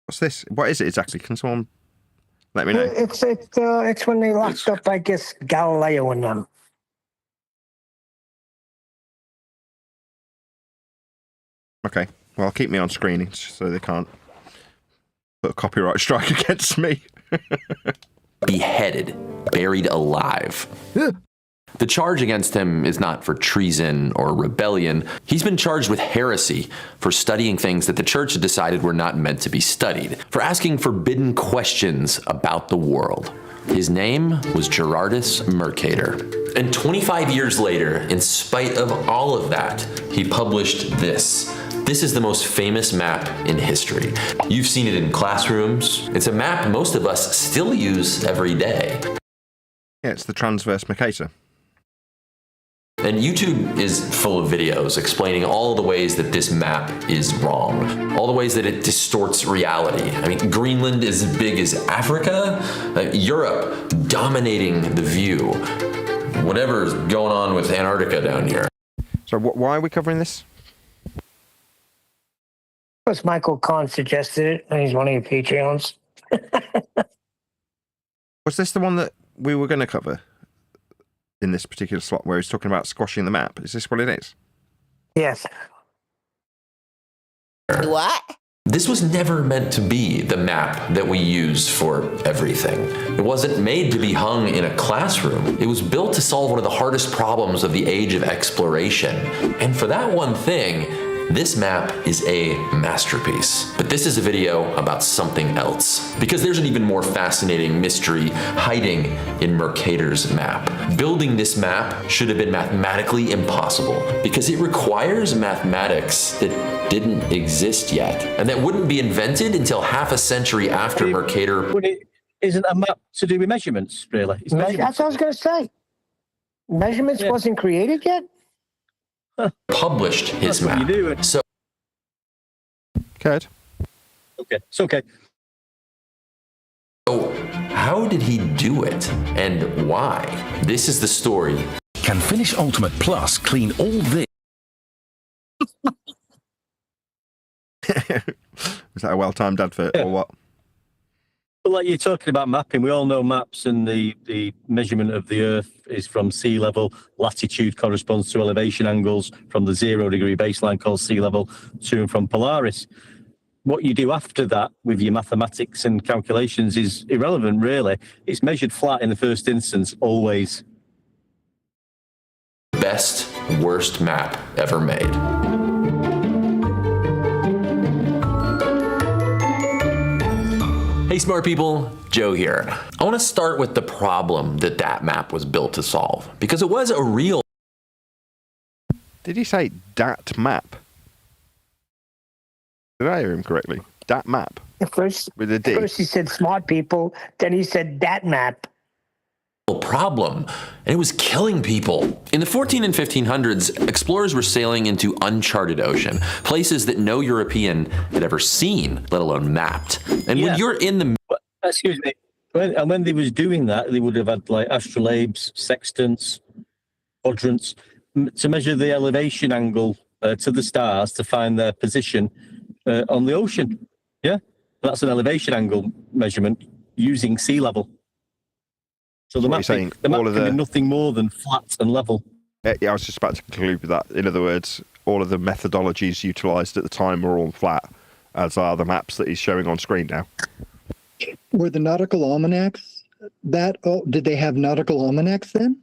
What's this? What is it exactly? Can someone let me know? It's when they locked up, I guess, Galileo and them. Okay, well, keep me on screening so they can't put a copyright strike against me. Beheaded, buried alive. The charge against him is not for treason or rebellion. He's been charged with heresy for studying things that the church had decided were not meant to be studied, for asking forbidden questions about the world. His name was Gerardus Mercator. And 25 years later, in spite of all of that, he published this. This is the most famous map in history. You've seen it in classrooms. It's a map most of us still use every day. Yeah, it's the transverse Mercator. And YouTube is full of videos explaining all the ways that this map is wrong, all the ways that it distorts reality. I mean, Greenland is as big as Africa, Europe dominating the view. Whatever's going on with Antarctica down here. So why are we covering this? Because Michael Kahn suggested it, and he's one of your Patreons. Was this the one that we were going to cover in this particular slot where he's talking about squashing the map? Is this what it is? Yes. What? This was never meant to be the map that we use for everything. It wasn't made to be hung in a classroom. It was built to solve one of the hardest problems of the age of exploration. And for that one thing, this map is a masterpiece. But this is a video about something else, because there's an even more fascinating mystery hiding in Mercator's map. Building this map should have been mathematically impossible, because it requires mathematics that didn't exist yet, and that wouldn't be invented until half a century after Mercator. But it isn't a map to do with measurements, really. It's That's what I was going to say. Measurements wasn't created yet? Published his That's what map. you do. So, Good. Okay, it's okay. so how did he do it, and why? This is the story. Can Finish Ultimate Plus clean all this? Was that a well-timed advert or what? Well, like you're talking about mapping, we all know maps, and the measurement of the Earth is from sea level. Latitude corresponds to elevation angles from the 0 degree baseline called sea level to and from Polaris. What you do after that with your mathematics and calculations is irrelevant, really. It's measured flat in the first instance, always. Best worst map ever made. Hey smart people, Joe here. I want to start with the problem that map was built to solve, because it was a real... Did he say dat map? Did I hear him correctly? Dat map? First, with a D. First he said smart people, then he said dat map. problem, and it was killing people. In the 14 and 1500s, explorers were sailing into uncharted ocean, places that no European had ever seen, let alone mapped. And when you're in the... Excuse me. When they was doing that, they would have had like astrolabes, sextants, quadrants, to measure the elevation angle to the stars to find their position on the ocean. Yeah, that's an elevation angle measurement using sea level. So the map can be nothing more than flat and level. Yeah, I was just about to conclude with that. In other words, all of the methodologies utilised at the time were all flat, as are the maps that he's showing on screen now. Were the nautical almanacs that? Oh, did they have nautical almanacs then?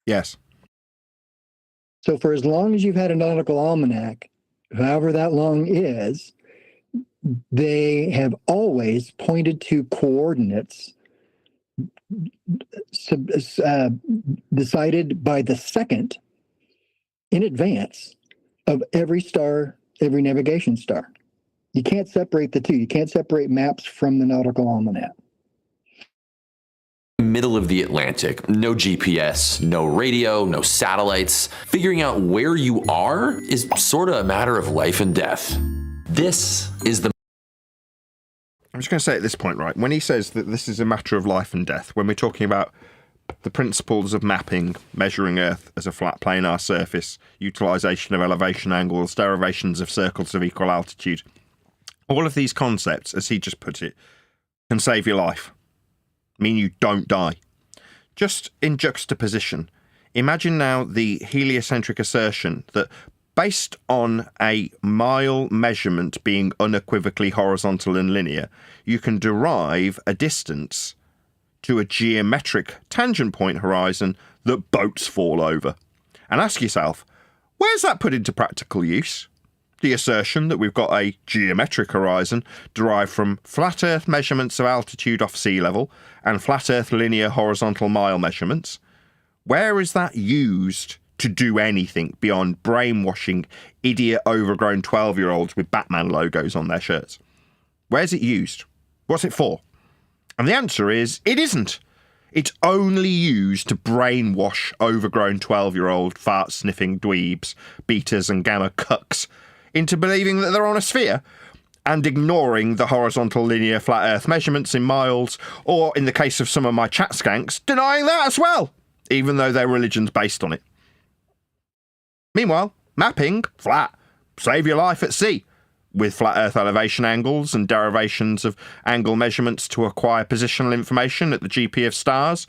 Yes. So for as long as you've had a nautical almanac, however that long is, they have always pointed to coordinates decided by the second in advance of every star, every navigation star. You can't separate the two. You can't separate maps from the nautical almanac. Middle of the Atlantic, no GPS, no radio, no satellites. Figuring out where you are is sort of a matter of life and death. This is the... I'm just going to say at this point, right, when he says that this is a matter of life and death, when we're talking about the principles of mapping, measuring Earth as a flat planar surface, utilisation of elevation angles, derivations of circles of equal altitude, all of these concepts, as he just put it, can save your life, mean you don't die. Just in juxtaposition, imagine now the heliocentric assertion that based on a mile measurement being unequivocally horizontal and linear, you can derive a distance to a geometric tangent point horizon that boats fall over. And ask yourself, where's that put into practical use? The assertion that we've got a geometric horizon derived from flat Earth measurements of altitude off sea level and flat Earth linear horizontal mile measurements. Where is that used to do anything beyond brainwashing idiot overgrown 12-year-olds with Batman logos on their shirts? Where's it used? What's it for? And the answer is, it isn't. It's only used to brainwash overgrown 12-year-old fart-sniffing dweebs, betas and gamma cucks into believing that they're on a sphere and ignoring the horizontal linear flat Earth measurements in miles, or in the case of some of my chat skanks, denying that as well, even though their religion's based on it. Meanwhile, mapping, flat, save your life at sea, with flat Earth elevation angles and derivations of angle measurements to acquire positional information at the GP of stars,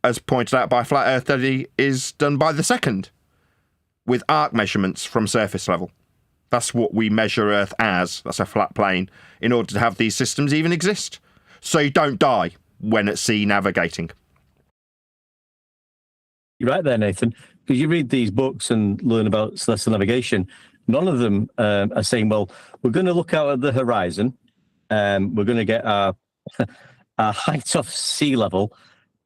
as pointed out by Flat Earth Daddy, is done by the second, with arc measurements from surface level. That's what we measure Earth as, that's a flat plane, in order to have these systems even exist. So you don't die when at sea navigating. You're right there, Nathan, because you read these books and learn about celestial navigation. None of them are saying, well, we're going to look out at the horizon, we're going to get our height off sea level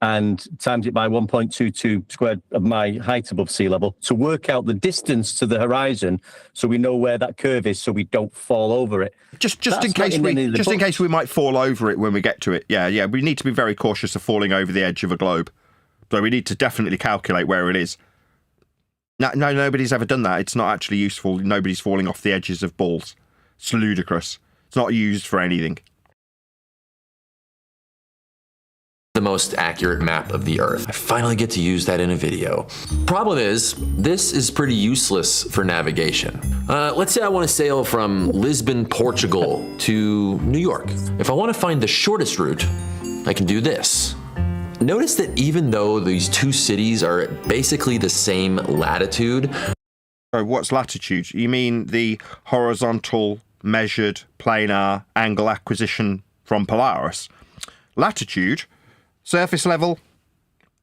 and times it by 1.22 squared of my height above sea level to work out the distance to the horizon so we know where that curve is so we don't fall over it. Just in case we might fall over it when we get to it. Yeah, we need to be very cautious of falling over the edge of a globe. So we need to definitely calculate where it is. No, nobody's ever done that. It's not actually useful. Nobody's falling off the edges of balls. It's ludicrous. It's not used for anything. The most accurate map of the Earth. I finally get to use that in a video. Problem is, this is pretty useless for navigation. Let's say I want to sail from Lisbon, Portugal to New York. If I want to find the shortest route, I can do this. Notice that even though these two cities are at basically the same latitude... Oh, what's latitude? You mean the horizontal measured planar angle acquisition from Polaris? Latitude, surface level,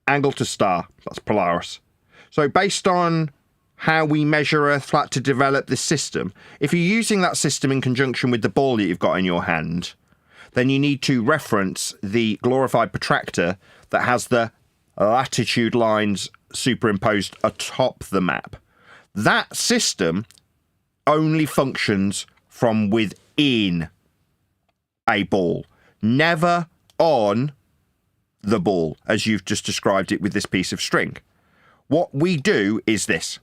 angle to star, that's Polaris. So based on how we measure Earth flat to develop this system, if you're using that system in conjunction with the ball that you've got in your hand, then you need to reference the glorified protractor that has the latitude lines superimposed atop the map. That system only functions from within a ball, never on the ball, as you've just described it with this piece of string. What we do is this.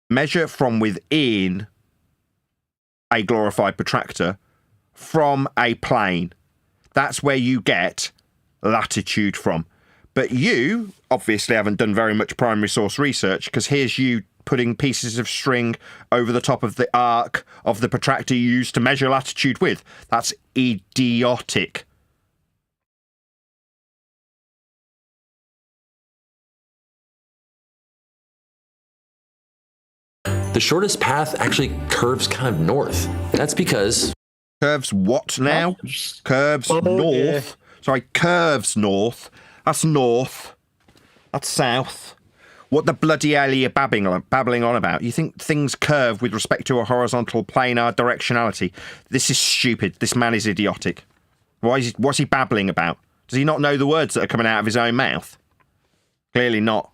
Measure from within a glorified protractor from a plane. That's where you get latitude from. But you obviously haven't done very much primary source research, because here's you putting pieces of string over the top of the arc of the protractor you used to measure latitude with. That's idiotic. The shortest path actually curves kind of north. That's because... Curves what now? Curves north. Yeah. Sorry, curves north. That's north. That's south. What the bloody hell are you babbling on about? You think things curve with respect to a horizontal planar directionality? This is stupid. This man is idiotic. What's he babbling about? Does he not know the words that are coming out of his own mouth? Clearly not.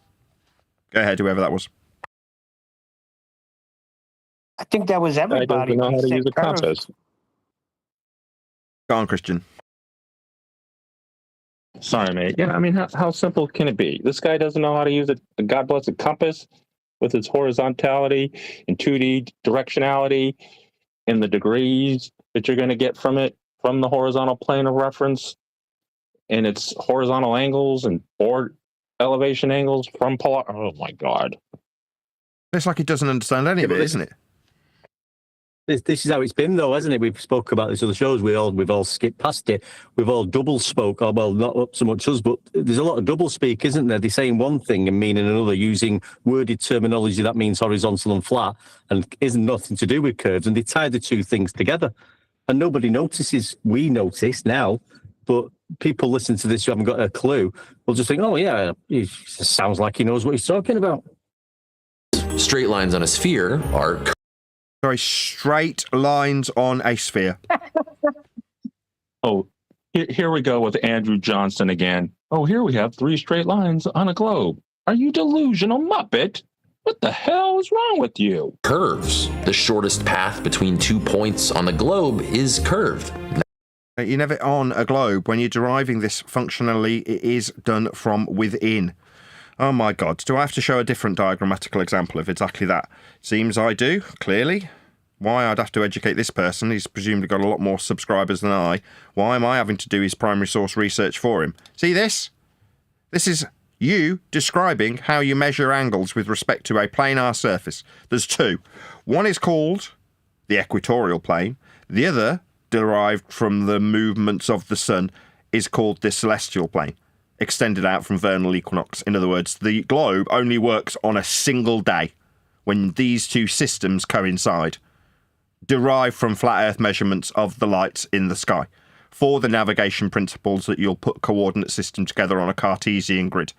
Go ahead, whoever that was. I think that was everybody. I don't know how to use a compass. Go on, Christian. Sorry, mate. Yeah, I mean, how simple can it be? This guy doesn't know how to use a God-blessed compass with its horizontality and 2D directionality and the degrees that you're going to get from it, from the horizontal plane of reference, and its horizontal angles and board elevation angles from polar. Oh, my God. It's like he doesn't understand any of it, isn't it? This is how it's been, though, hasn't it? We've spoke about this other shows. We've all skipped past it. We've all double spoke. Oh, well, not so much us, but there's a lot of double speak, isn't there? They're saying one thing and meaning another, using worded terminology that means horizontal and flat and isn't nothing to do with curves. And they tie the two things together, and nobody notices. We notice now, but people listen to this who haven't got a clue will just think, "Oh, yeah, he sounds like he knows what he's talking about." Straight lines on a sphere are... Sorry, straight lines on a sphere. Oh, here we go with Andrew Johnson again. Oh, here we have 3 straight lines on a globe. Are you delusional Muppet? What the hell is wrong with you? Curves. The shortest path between 2 points on the globe is curved. You're never on a globe. When you're deriving this functionally, it is done from within. Oh my God, do I have to show a different diagrammatical example of exactly that? Seems I do, clearly. Why I'd have to educate this person, he's presumably got a lot more subscribers than I. Why am I having to do his primary source research for him? See this? This is you describing how you measure angles with respect to a planar surface. There's 2. One is called the equatorial plane. The other, derived from the movements of the sun, is called the celestial plane, extended out from vernal equinox. In other words, the globe only works on a single day when these 2 systems coincide, derived from flat Earth measurements of the lights in the sky, for the navigation principles that you'll put coordinate system together on a Cartesian grid.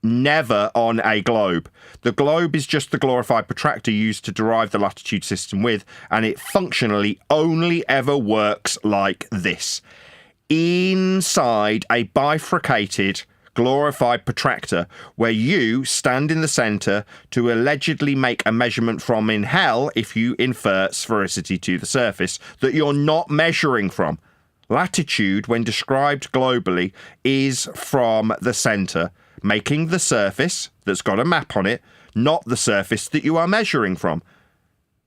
Never on a globe. The globe is just the glorified protractor used to derive the latitude system with, and it functionally only ever works like this. Inside a bifurcated glorified protractor where you stand in the center to allegedly make a measurement from in hell if you infer sphericity to the surface that you're not measuring from. Latitude, when described globally, is from the center, making the surface that's got a map on it not the surface that you are measuring from.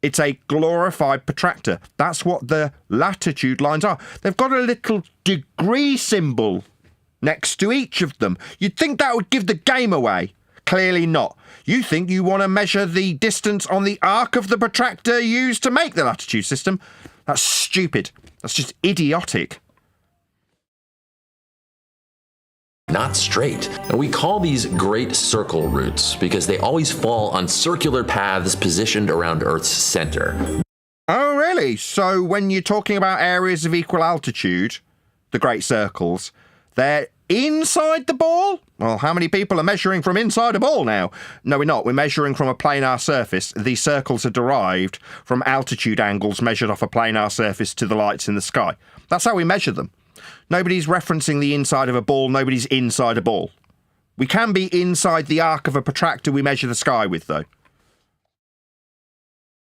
It's a glorified protractor. That's what the latitude lines are. They've got a little degree symbol next to each of them. You'd think that would give the game away. Clearly not. You think you want to measure the distance on the arc of the protractor used to make the latitude system. That's stupid. That's just idiotic. Not straight. And we call these great circle routes because they always fall on circular paths positioned around Earth's center. Oh, really? So when you're talking about areas of equal altitude, the great circles, they're inside the ball? Well, how many people are measuring from inside a ball now? No, we're not. We're measuring from a planar surface. These circles are derived from altitude angles measured off a planar surface to the lights in the sky. That's how we measure them. Nobody's referencing the inside of a ball. Nobody's inside a ball. We can be inside the arc of a protractor we measure the sky with, though.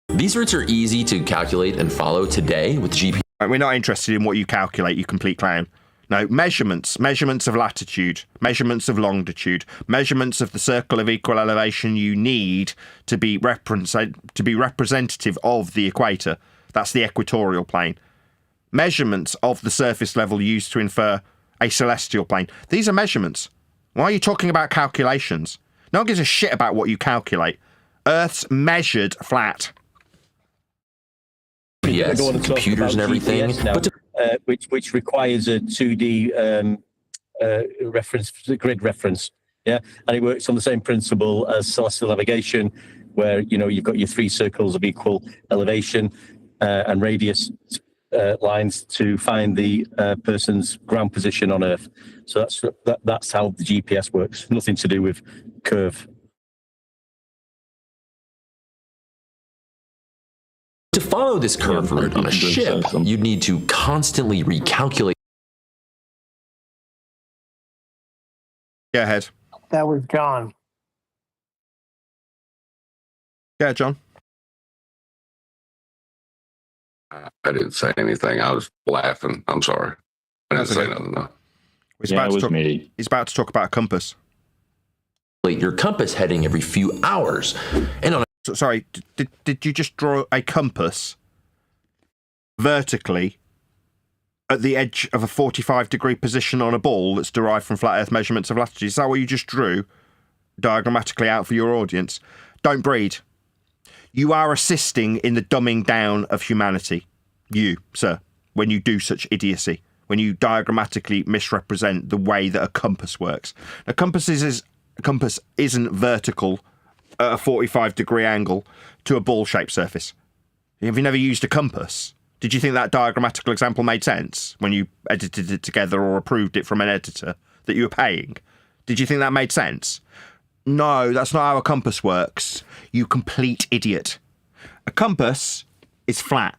These routes are easy to calculate and follow today with GPS. We're not interested in what you calculate, you complete clown. No, measurements of latitude, measurements of longitude, measurements of the circle of equal elevation you need to be representative of the equator. That's the equatorial plane. Measurements of the surface level used to infer a celestial plane. These are measurements. Why are you talking about calculations? No one gives a shit about what you calculate. Earth's measured flat. Yes, computers and everything, but which requires a 2D reference, grid reference. Yeah, and it works on the same principle as celestial navigation, where you've got your 3 circles of equal elevation and radius lines to find the person's ground position on Earth. So that's how the GPS works. Nothing to do with curve. to follow this curve route on a ship, you'd need to constantly recalculate. Go ahead. That was John. Yeah, John. I didn't say anything. I was laughing. I'm sorry. I didn't say nothing, though. He's about to talk about a compass. Your compass heading every few hours. And on Sorry, did you just draw a compass vertically at the edge of a 45-degree position on a ball that's derived from flat Earth measurements of latitude? Is that what you just drew diagrammatically out for your audience? Don't breed. You are assisting in the dumbing down of humanity. You, sir, when you do such idiocy, when you diagrammatically misrepresent the way that a compass works. A compass isn't vertical at a 45-degree angle to a ball-shaped surface. Have you never used a compass? Did you think that diagrammatical example made sense when you edited it together or approved it from an editor that you were paying? Did you think that made sense? No, that's not how a compass works, you complete idiot. A compass is flat.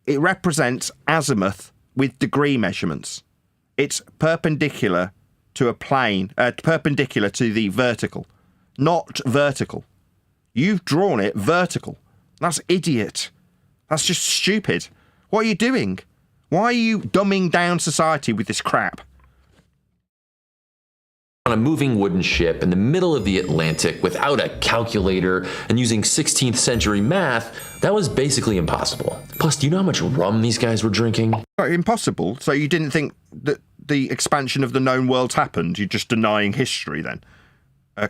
It represents azimuth with degree measurements. It's perpendicular to a plane, perpendicular to the vertical, not vertical. You've drawn it vertical. That's idiot. That's just stupid. What are you doing? Why are you dumbing down society with this crap? On a moving wooden ship in the middle of the Atlantic without a calculator and using 16th century math, that was basically impossible. Plus, do you know how much rum these guys were drinking? Impossible? So you didn't think that the expansion of the known worlds happened? You're just denying history then?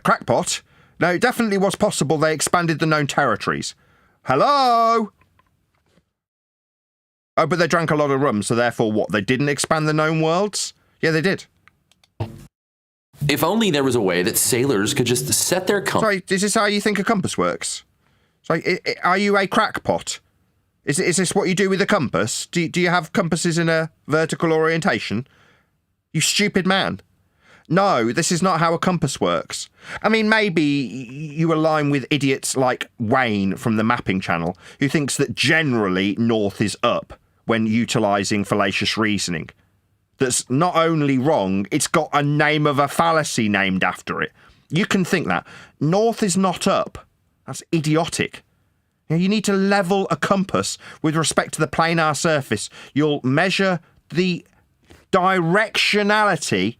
Crackpot? No, it definitely was possible. They expanded the known territories. Hello? Oh, but they drank a lot of rum, so therefore what? They didn't expand the known worlds? Yeah, they did. If only there was a way that sailors could just set their compass. Sorry, is this how you think a compass works? Sorry, are you a crackpot? Is this what you do with a compass? Do you have compasses in a vertical orientation? You stupid man. No, this is not how a compass works. I mean, maybe you align with idiots like Wayne from the Mapping Channel, who thinks that generally north is up when utilising fallacious reasoning. That's not only wrong, it's got a name of a fallacy named after it. You can think that. North is not up. That's idiotic. You need to level a compass with respect to the planar surface. You'll measure the directionality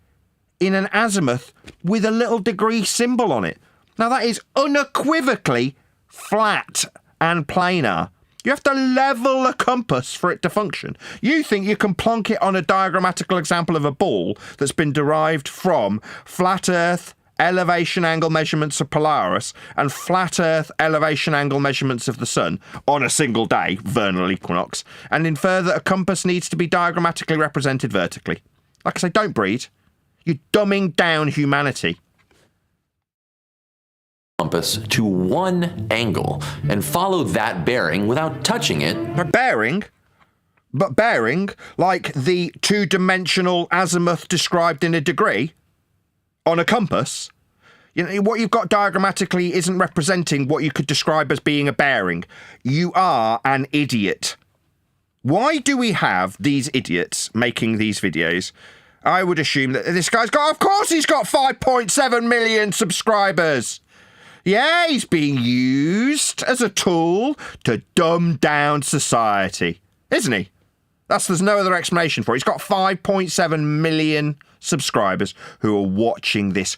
in an azimuth with a little degree symbol on it. Now that is unequivocally flat and planar. You have to level a compass for it to function. You think you can plonk it on a diagrammatical example of a ball that's been derived from flat Earth elevation angle measurements of Polaris and flat Earth elevation angle measurements of the Sun on a single day, vernal equinox, and infer that a compass needs to be diagrammatically represented vertically. Like I say, don't breed. You're dumbing down humanity. Compass to one angle and follow that bearing without touching it. Bearing? But bearing? Like the two-dimensional azimuth described in a degree? on a compass. You know, what you've got diagrammatically isn't representing what you could describe as being a bearing. You are an idiot. Why do we have these idiots making these videos? I would assume that this guy's got, of course he's got 5.7 million subscribers. Yeah, he's being used as a tool to dumb down society, isn't he? There's no other explanation for it. He's got 5.7 million subscribers who are watching this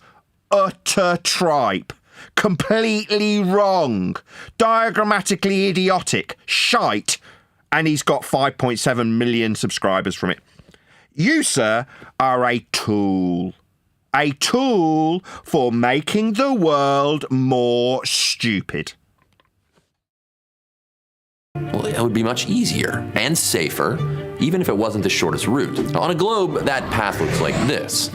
utter tripe. Completely wrong. Diagrammatically idiotic. Shite. And he's got 5.7 million subscribers from it. You, sir, are a tool. A tool for making the world more stupid. Well, it would be much easier and safer, even if it wasn't the shortest route. On a globe, that path looks like this.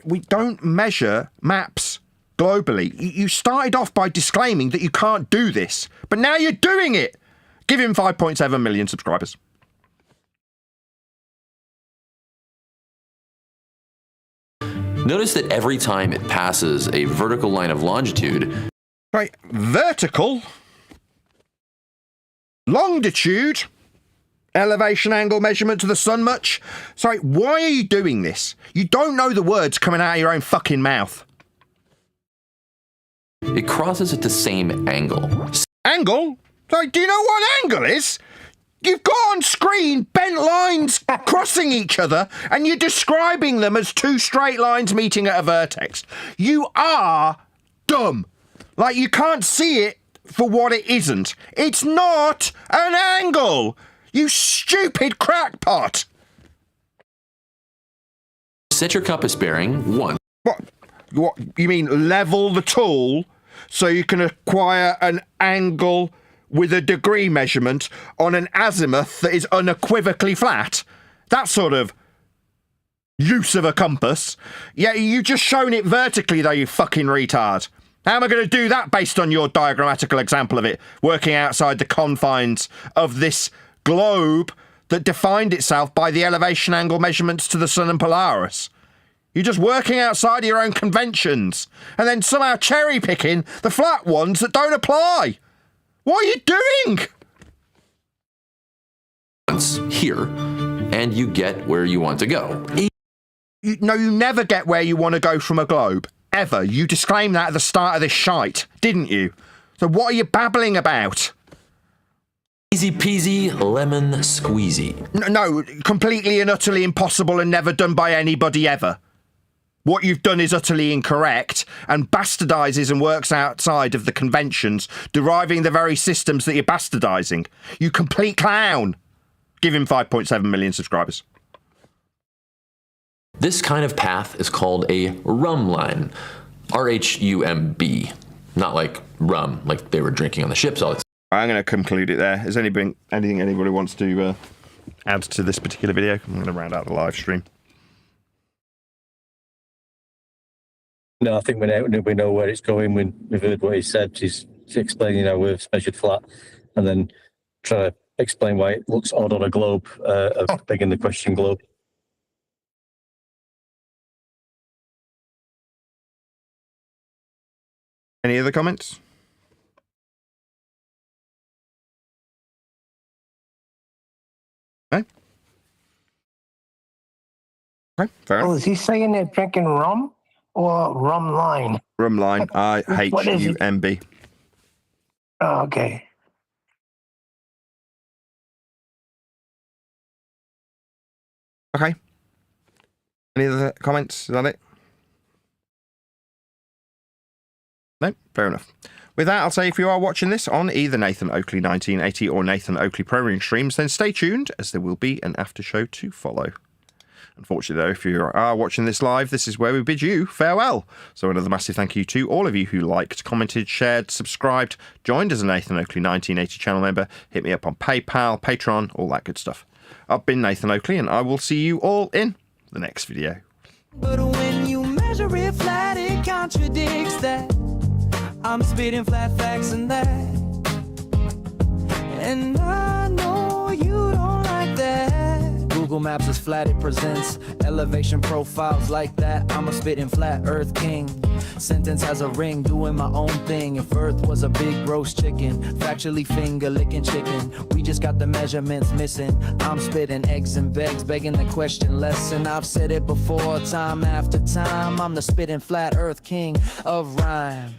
We don't measure maps globally. You started off by disclaiming that you can't do this, but now you're doing it. Give him 5.7 million subscribers. Notice that every time it passes a vertical line of longitude... Right, vertical, longitude, elevation angle measurement to the sun much? Sorry, why are you doing this? You don't know the words coming out of your own fucking mouth. It crosses at the same angle. Angle? Sorry, do you know what angle is? You've got on screen bent lines crossing each other and you're describing them as two straight lines meeting at a vertex. You are dumb. Like, you can't see it for what it isn't. It's not an angle, you stupid crackpot. Set your compass bearing 1. What? You mean level the tool so you can acquire an angle with a degree measurement on an azimuth that is unequivocally flat? That sort of use of a compass. Yeah, you've just shown it vertically though, you fucking retard. How am I going to do that based on your diagrammatical example of it working outside the confines of this globe that defined itself by the elevation angle measurements to the sun and Polaris? You're just working outside of your own conventions and then somehow cherry picking the flat ones that don't apply. What are you doing? Here, and you get where you want to go. You never get where you want to go from a globe. Ever. You disclaimed that at the start of this shite, didn't you? So what are you babbling about? Easy peasy, lemon squeezy. No, completely and utterly impossible and never done by anybody ever. What you've done is utterly incorrect and bastardizes and works outside of the conventions, deriving the very systems that you're bastardizing. You complete clown. Give him 5.7 million subscribers. This kind of path is called a rum line. R-H-U-M-B. Not like rum, like they were drinking on the ships all the time. I'm going to conclude it there. Is anything anybody wants to add to this particular video? I'm going to round out the live stream. No, I think we know where it's going. We've heard what he said. He's explaining how Earth's measured flat, and then trying to explain why it looks odd on a globe, of begging the question globe. Any other comments? No? Okay, fair enough. Is he saying they're drinking rum or rum line? Rum line, I-H-U-M-B. Oh, okay. Okay. Any other comments? Is that it? No? Fair enough. With that, I'll say if you are watching this on either Nathan Oakley 1980 or Nathan Oakley Programming streams, then stay tuned, as there will be an after show to follow. Unfortunately, though, if you are watching this live, this is where we bid you farewell. So another massive thank you to all of you who liked, commented, shared, subscribed, joined as a Nathan Oakley 1980 channel member, hit me up on PayPal, Patreon, all that good stuff. I've been Nathan Oakley, and I will see you all in the next video. But when you measure it flat, it contradicts that. I'm spitting flat facts and that. And I know you don't like that. Google Maps Maps is flat, it presents elevation profiles like that. I'm a spitting flat earth king. Sentence has a ring, doing my own thing. If earth was a big roast chicken, factually finger licking chicken, we just got the measurements missing. I'm spitting eggs and begs, begging the question lesson. I've said it before, time after time. I'm the spitting flat earth king of rhyme.